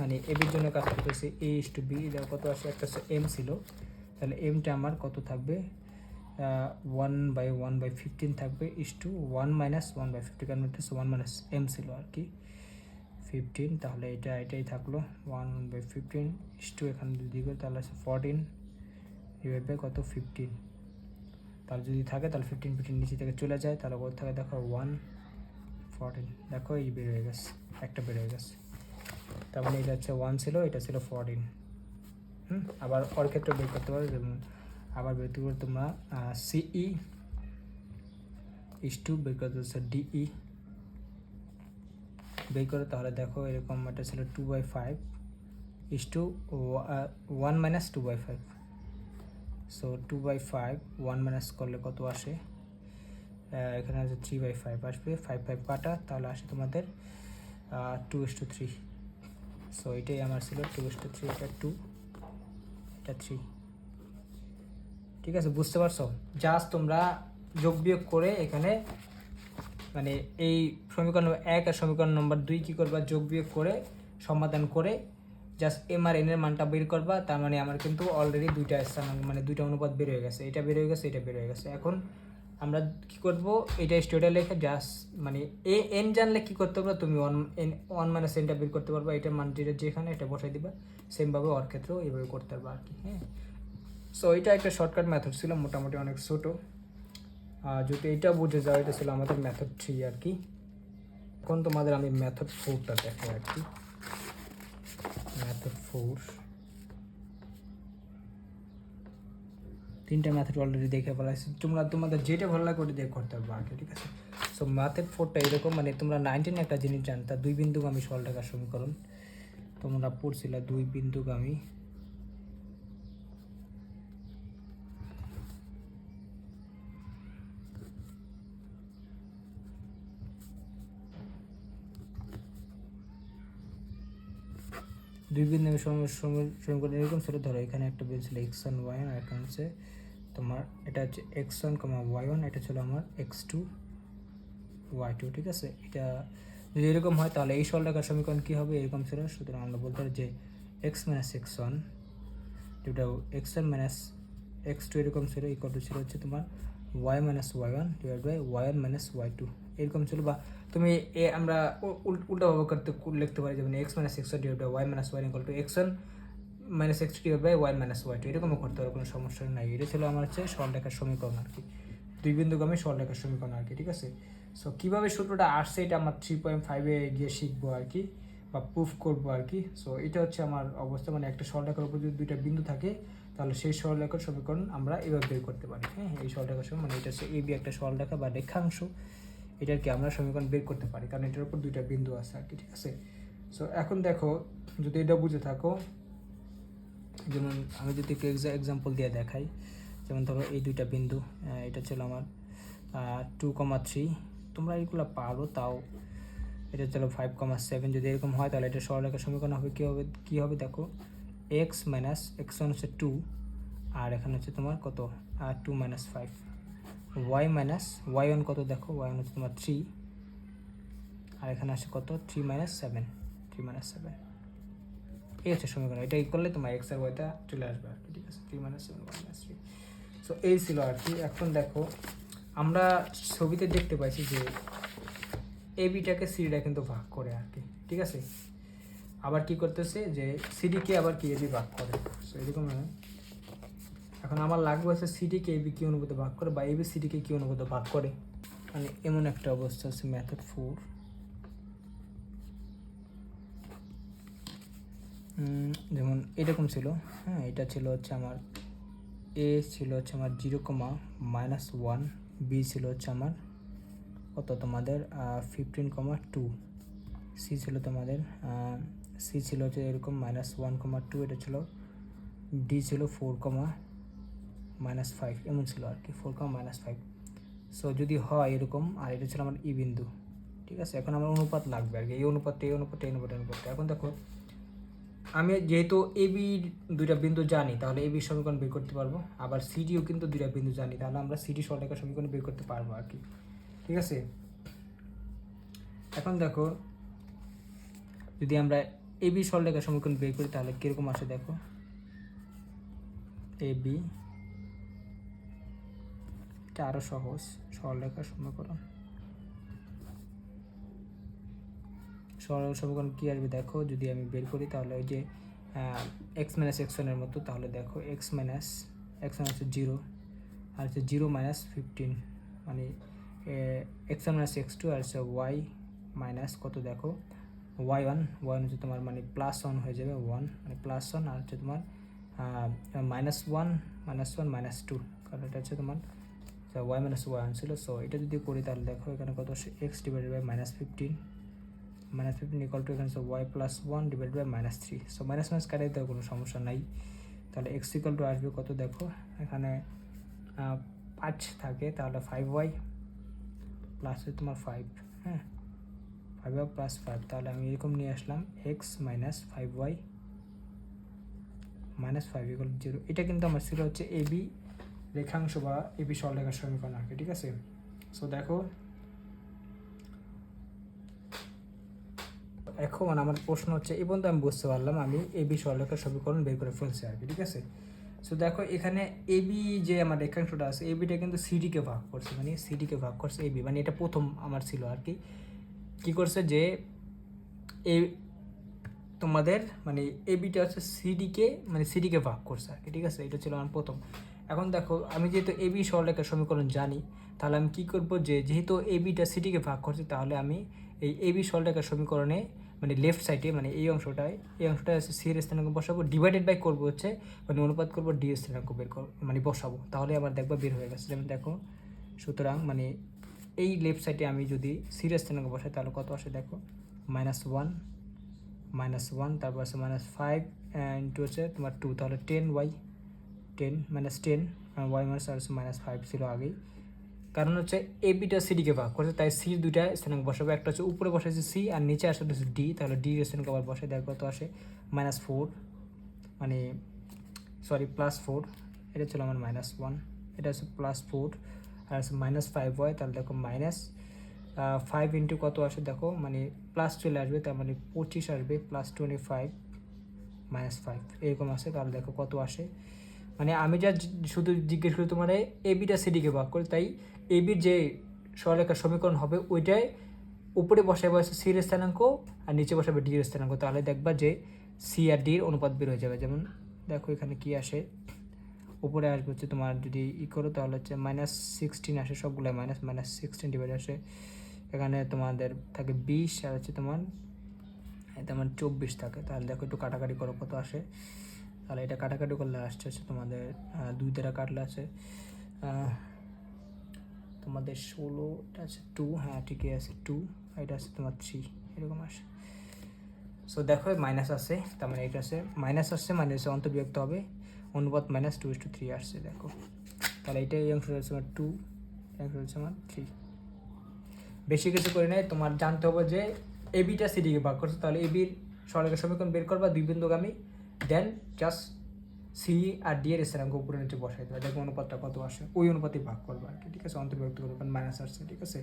মানে এর জন্য কাজ করতেছে A:B, এটা কত আসে, একটা হচ্ছে m ছিল, তাহলে mটা আমার কত থাকবে 1/15 থাকবে = 1 - 1/50, কারণ এটা হচ্ছে 1 - m ছিল আর কি 15, তাহলে এটাই থাকলো 1/15 এখানে যদি করি তাহলে আছে 14 / কত 15, তাহলে যদি থাকে তাহলে 15 নিচে থেকে চলে যায়, তাহলে কত থাকে দেখো 1/14, দেখো এই বের হয়ে গেছে, একটা বের হয়ে গেছে, তার মানে এটা হচ্ছে 1 ছিল, এটা ছিল 14। আবার ওর ক্ষেত্রে বের করতে পারো, যেমন আবার বের করতে তোমরা CE বের করতে হচ্ছে DE বের করে, তাহলে দেখো এরকম এটা ছিল 2/5 1 - 2/5। সো 2/5 1 মাইনাস করলে কত আসে, এখানে আছে 3/5 আসবে, 5 কাটা, তাহলে আসে তোমাদের 2:3। সো এটাই আমার ছিল 2:3, এটা 2 এটা 3, ঠিক আছে, বুঝতে পারছো। জাস্ট তোমরা যোগ বিয়োগ করে এখানে মানে এই সমীকরণ 1 আর সমীকরণ নম্বর 2 কী করবা, যোগ বিয়োগ করে সমাধান করে জাস্ট এম আর এন এর মানটা বের করবা, তার মানে আমার কিন্তু অলরেডি দুইটা স্থানাঙ্ক মানে দুইটা অনুপাত বের হয়ে গেছে, এটা বের হয়ে গেছে, এটা বের হয়ে গেছে। এখন আমরা কি করব, এটা স্টুডিও লিখে জাস্ট মানে এ এন জানলে কি করতে পারবে তুমি, ওয়ান মাইনাস এনটা বের করতে পারবা, এটা মান যেটা যেখানে এটা বসাই দিবা, সেমভাবে ওর ক্ষেত্রেও এইভাবে করতে পারবা আর কি। হ্যাঁ, সো এটা একটা শর্টকাট মেথড ছিল, মোটামুটি অনেক ছোটো। যদি এটা বুঝে যাও, এটা ছিল আমাদের মেথড 3 আর কি। এখন তোমাদের আমি মেথড 4টা দেখাই আর কি। মেথড 4 তিনটা মেথড অলরেডি দেখে ফেলাইছি, তোমাদের যেটা ভালো লাগে ওটা দিয়ে করতে পারবো আর কি, ঠিক আছে। সো মেথড 4টা এরকম, মানে তোমরা 19 একটা জিনিস জানতা, দুই বিন্দুগামী সরলরেখার সমীকরণ তোমরা পড়ছিলে, দুই বিন্দুগামী সমীকরণ এরকম ছিল। ধরো এখানে একটা বিন্দু ছিল x1 y1, আর এখানে হচ্ছে তোমার এটা হচ্ছে x1, y1, এটা ছিল আমার x2 y2, ঠিক আছে। এটা যদি এরকম হয় তাহলে এই সরলরেখার সমীকরণ কী হবে, এরকম ছিল। সুতরাং আমরা বলতে পারি যে x মাইনাস x1 যেটা x1 মাইনাস x2 এরকম ছিল, ইকুয়াল টু ছিল হচ্ছে তোমার y minus y1 divide by y1 minus y2 এরকম ছিল। বা তুমি আমরা উল্টাভাবে লিখতে পারি, যেমন x minus x1 divide by y minus y equal to x1 minus x2 divide by y minus y2, এরকমও করতে পারো, কোনো সমস্যা নাই। এটা ছিল আমার হচ্ছে সরলরেখার সমীকরণ আর কি, দুই বিন্দুগামী সরলরেখার সমীকরণ আর কি, ঠিক আছে। সো কীভাবে সূত্রটা আসছে এটা আমার 3.5-এ গিয়ে শিখবো আর কি, বা প্রুফ করবো আর কি। সো এটা হচ্ছে আমার অবস্থা, মানে একটা সরলরেখার উপর যদি দুইটা বিন্দু থাকে তাহলে সেই সরলরেখার সমীকরণ আমরা এভাবে বের করতে পারি। হ্যাঁ, এই সরলরেখার সময় মানে এটা হচ্ছে এ বি একটা সরলরেখা বা রেখাংশ, এটার কি আমরা সমীকরণ বের করতে পারি, কারণ এটার উপর দুইটা বিন্দু আছে আর কি, ঠিক আছে। সো এখন দেখো, যদি এটা বুঝে থাকো, যেমন আমি যদি একটু এক্সাম্পল দিয়ে দেখাই, যেমন ধরো এই দুইটা বিন্দু, এটা ছিল আমার 2,3, তোমরা এইগুলো পারো তাও। এটা চলো 5,7, যদি এরকম হয় তাহলে এটা সরলরেখার সমীকরণ হবে কী হবে দেখো, x মাইনাস x1 হচ্ছে 2, আর এখানে হচ্ছে তোমার কত 2 মাইনাস 5, y মাইনাস y1 কত দেখো, y1 হচ্ছে তোমার 3, আর এখানে আসে কত 3 মাইনাস 7, 3 মাইনাস 7, এই হচ্ছে সমীকরণ। এটা করলে তোমার এক্স আর ওয়াইটা চলে আসবে আর কি, ঠিক আছে, 3 মাইনাস 7 1 মাইনাস 3। সো এই ছিল আর কি। এখন দেখো আমরা ছবিতে দেখতে পাইছি যে এ বিটাকে সিডিটা কিন্তু ভাগ করে আর কি, ঠিক আছে। আবার কি করতেছে যে সিডিকে আবার কি এবি ভাগ করে, সো এরকম। এখন আমার লাগবে হচ্ছে সিডিকে এবি কি অনুপাতে ভাগ করে, বা এবি সিডিকে কি অনুপাতে ভাগ করে, মানে এমন একটা অবস্থা আছে মেথড 4। যেমন এরকম ছিল, হ্যাঁ, এটা ছিল হচ্ছে আমার এ ছিল হচ্ছে আমার 0,-1, বি ছিল হচ্ছে আমার কত তোমাদের 15,2, সি ছিল তোমাদের সি ছিল হচ্ছে এরকম -1,2, এটা ছিল ডি ছিল 4,-5 এমন ছিল আর কি, 4,-5। সো যদি হয় এরকম, আর এটা ছিল আমার ই বিন্দু, ঠিক আছে। এখন আমার অনুপাত লাগবে আর কি, এই অনুপাতটা এই অনুপাতটা এই অনুপাতটা। এখন দেখো আমি যেহেতু এবি দুইটা বিন্দু জানি, তাহলে এবি সমীকরণ বের করতে পারবো, আবার সিডিও কিন্তু দুইটা বিন্দু জানি, তাহলে আমরা সিডি সরলরেখার সমীকরণ বের করতে পারবো আর কি, ঠিক আছে। এখন দেখো যদি আমরা এবি সরলরেখার সমীকরণ বের করি তাহলে কীরকম আসে দেখো, এবি, এটা আরও সহজ সরলরেখার সমীকরণ। সরল সমীকরণ কী আসবে দেখো, যদি আমি বের করি তাহলে ওই যে এক্স মাইনাস x1-এর মতো, তাহলে দেখো এক্স মাইনাস x1 হচ্ছে 0, আর হচ্ছে 0 মাইনাস 15, মানে x1 মাইনাস x2, আর হচ্ছে y মাইনাস কত দেখো y1 হচ্ছে তোমার মানে +1 হয়ে যাবে, 1 মানে +1, আর হচ্ছে তোমার -1 -2, কারণ এটা হচ্ছে তোমার y মাইনাস y1 ছিল। সো এটা যদি করি তাহলে দেখো এখানে কত x divided by -15 equal to এখানে y plus 1 divide by -3। So minus কাটাই দেওয়ার কোনো সমস্যা নাই। তাহলে x ইকুয়াল টু আসবে কত দেখো, এখানে 5 থাকে, তাহলে 5y প্লাস তোমার 5, হ্যাঁ 5y প্লাস 5, তাহলে আমি এরকম নিয়ে আসলাম x minus 5y minus 5 equal to 0। এটা কিন্তু আমার ছিল হচ্ছে এবি রেখাংশ বা এবি সরলরেখার সমীকরণ আর কি, ঠিক আছে। সো দেখো এখন আমার প্রশ্ন হচ্ছে এই পর্যন্ত আমি বুঝতে পারলাম আমি এবি সরলরেখার সমীকরণ বের করে ফেলছি আর কি, ঠিক আছে। সো দেখো এখানে এবি যে আমার রেখাংশটা আছে এবিটা কিন্তু সিডিকে ভাগ করছে, মানে সিডিকে ভাগ করছে এবি, মানে এটা প্রথম আমার ছিল আর কি। কী করছে যে এ তোমাদের মানে এবিটা হচ্ছে সিডিকে মানে সিডিকে ভাগ করছে আর কি, ঠিক আছে। এটা ছিল আমার প্রথম। এখন দেখো আমি যেহেতু এবি সরলরেখার সমীকরণ জানি, তাহলে আমি কী করবো যে যেহেতু এবিটা সিডিকে ভাগ করছে, তাহলে আমি এই এবি সরলরেখার সমীকরণে মানে লেফট সাইডে মানে এই অংশটায় হচ্ছে সি এর স্থানাঙ্ক বসাবো, ডিভাইডেড বাই করবো হচ্ছে মানে অনুপাত করবো ডি এর স্থানাঙ্ক বের করবো মানে বসাবো, তাহলে আবার দেখবো বের হয়ে গেছে। যেমন দেখো সুতরাং মানে এই লেফট সাইডে আমি যদি সি এর স্থানাঙ্ক বসাই তাহলে কত আসে দেখো, -1 তারপর আছে -5 ইন্টু হচ্ছে তোমার 2, তাহলে 10y 10 -10 y মাইনাস আর -5 ছিল আগেই। কারণ হচ্ছে এবিটা সিডিকে ভাগ করছে, তাই সির দুইটা স্থানাঙ্ক বসাবো, একটা হচ্ছে উপরে বসাইছে সি আর নিচে আসলে হচ্ছে ডি, তাহলে ডি এর স্থানাঙ্ক আবার বসাই দেখো কত আসে -4 মানে সরি +4, এটা ছিল আমার -1, এটা হচ্ছে +4 আর হচ্ছে -5y, তাহলে দেখো -5 ইন্টু কত আসে দেখো মানে প্লাস চলে আসবে, তার মানে 25 আসবে, +25 -5 এরকম আসে, তাহলে দেখো কত আসে। মানে আমি যা শুধু জিজ্ঞেস করি তোমার এবিটা সিডিকে ভাগ করে, তাই এবির যে সরলরেখার সমীকরণ হবে ওইটাই উপরে বসাবে হচ্ছে সির স্থানাঙ্ক আর নিচে বসাবে ডি এর স্থানাঙ্ক, তাহলে দেখবা যে সি আর ডির অনুপাত বের হয়ে যাবে। যেমন দেখো এখানে কি আসে, উপরে আসবে হচ্ছে তোমার যদি করো তাহলে হচ্ছে -16 আসে, সবগুলো -16 ডিভাইড আসে, এখানে তোমাদের থাকে 20 আর হচ্ছে তোমার 24 থাকে, তাহলে দেখো একটু কাটাকাটি করো কত আসে, তাহলে এটা কাটাকাটি করলে আসছে হচ্ছে তোমাদের 2 দ্বারা কাটলে আছে তোমাদের 16, এটা আছে 2, হ্যাঁ ঠিকই আছে 2, এটা আছে তোমার 3 এরকম আসে। সো দেখো মাইনাস আছে, তার মানে এটা আছে মাইনাস আসছে মানে হচ্ছে অন্তর্বিভক্ত হবে, অনুপাত -2:3 আসছে দেখো, তাহলে এটা এই অংশ হচ্ছে আমার 2, এই অংশ হচ্ছে আমার 3। বেশি কিছু করে নেই, তোমার জানতে হবে যে এবিটা সিডিকে ভাগ করছে, তাহলে এবির সরলরেখার সমীকরণ বের করবা দুই বিন্দুগামী, দেন জাস্ট সি আর ডি এর স্থানাঙ্ক উপরে নিচে বসাই দেবে, দেখো অনুপাতটা কত আসে ওই অনুপাতে ভাগ করবে আর কি, ঠিক আছে। অন্তর্ভুক্ত করবে কারণ মাইনাস আসছে, ঠিক আছে।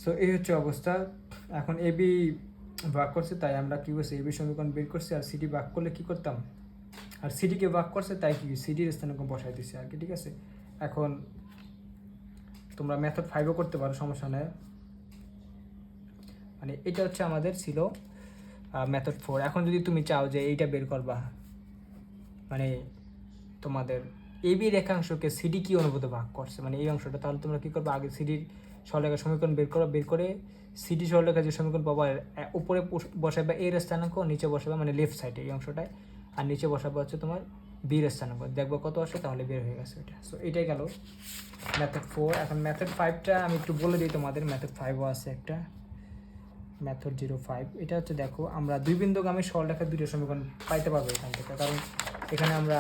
সো এই হচ্ছে অবস্থা। এখন এবি ভাগ করছে তাই আমরা কী করছি এবি সমীকরণ বের করছি, আর সিডি ভাগ করলে কী করতাম, আর সিডিকে ভাগ করছে তাই কি সিডির স্থানাঙ্ক বসাই দিছি আর কি, ঠিক আছে। এখন তোমরা মেথড 5ও করতে পারো, সমস্যা নেই। মানে এটা হচ্ছে আমাদের ছিল মেথড 4। এখন যদি তুমি চাও যে এইটা বের করবা মানে তোমাদের এবি রেখাংশকে সিডি কি অনুপাতে ভাগ করছে মানে এই অংশটা, তাহলে তোমরা কী করবে আগে সিডির সরলরেখার সমীকরণ বের করো, বের করে সিডি সরলরেখার যে সমীকরণ পাবো উপরে বসাবে এর স্থানাঙ্ক, নিচে বসাবে মানে লেফট সাইডে এই অংশটায়, আর নিচে বসাবে হচ্ছে তোমার বির স্থানাঙ্ক, দেখবো কত আসে, তাহলে বের হয়ে গেছে এটা। সো এটাই গেল মেথড 4। এখন মেথড 5টা আমি একটু বলে দিই তোমাদের, মেথড 5ও আছে একটা, মেথড 05। এটা হচ্ছে দেখো আমরা দুই বিন্দুগামী সরলরেখার দুইটা সমীকরণ পাইতে পারবো এখান থেকে, কারণ এখানে আমরা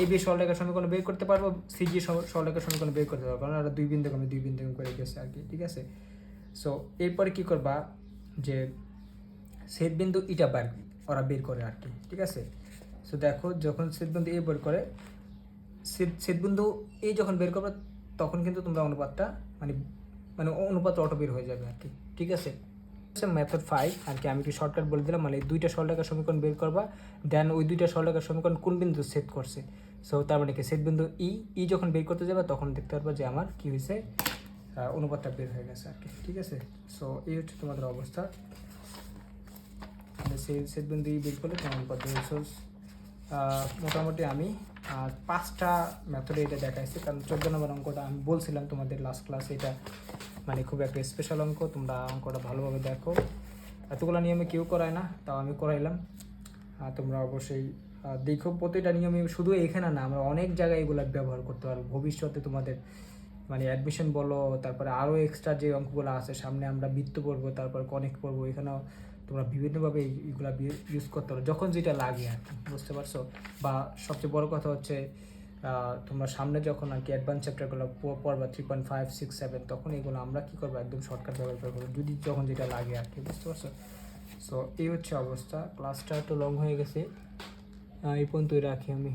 এবি সরলরেখার সমীকরণ বের করতে পারবো, সিজি সরলরেখার সমীকরণ বের করতে পারবো, কারণ আমরা দুই বিন্দুগামী করে গেছে আর কি, ঠিক আছে। সো এরপরে কী করবা যে ছেদ বিন্দু ইটা ওরা বের করে আর কি, ঠিক আছে। সো দেখো যখন ছেদ বিন্দু এ বের করে, ছেদ বিন্দু এই যখন বের করবে তখন কিন্তু তোমরা অনুপাতটা মানে অনুপাত অটো বের হয়ে যাবে আর কি, ঠিক আছে। মেথড 5 আর কি আমি একটু শর্টকাট বলে দিলাম, মানে দুইটা সরলরেখার সমীকরণ বের করবা, দেন ওই দুইটা সরলরেখার সমীকরণ কোন বিন্দু ছেদ করছে। সো তার মানে কি ছেদ বিন্দু ই যখন বের করতে যাবে তখন দেখতে পারবা যে আমার কি হয়েছে অনুপাতটা বের হয়ে গেছে আর কি, ঠিক আছে। সো এই হচ্ছে তোমাদের অবস্থা, সেই ছেদ বিন্দু ই বের করলে তোমার অনুপাত বের হচ্ছে। মোটামুটি আমি 5টা মেথডে এটা দেখাইছি, কারণ 14 নম্বর অঙ্কটা আমি বলছিলাম তোমাদের লাস্ট ক্লাস, এটা মানে খুব একটা স্পেশাল অঙ্ক, তোমরা অঙ্কটা ভালোভাবে দেখো। এতগুলো নিয়মে কেউ করায় না, তাও আমি করাইলাম, তোমরা অবশ্যই দেখো। প্রতিটা নিয়মে শুধু এখানে না, আমরা অনেক জায়গায় এগুলো ব্যবহার করতে পারবো ভবিষ্যতে, তোমাদের মানে অ্যাডমিশন বলো, তারপরে আরও এক্সট্রা যে অঙ্কগুলো আছে সামনে আমরা বৃত্ত পড়বো, তারপর কনেক্ট পড়বো, এখানেও তোমরা বিভিন্নভাবে এইগুলো ইউজ করতে পারো যখন যেটা লাগে আর কি, বুঝতে পারছো। বা সবচেয়ে বড় কথা হচ্ছে তোমরা সামনে যখন আর কি অ্যাডভান্স চ্যাপ্টারগুলো পড়বা 3.5, 6, 7, তখন এগুলো আমরা কী করবো একদম শর্টকাট ব্যবহার করবো যদি যখন যেটা লাগে আর কি, বুঝতে পারছো। সো এই হচ্ছে অবস্থা। ক্লাসটা একটু লং হয়ে গেছে, এই পর্যন্তই রাখি আমি।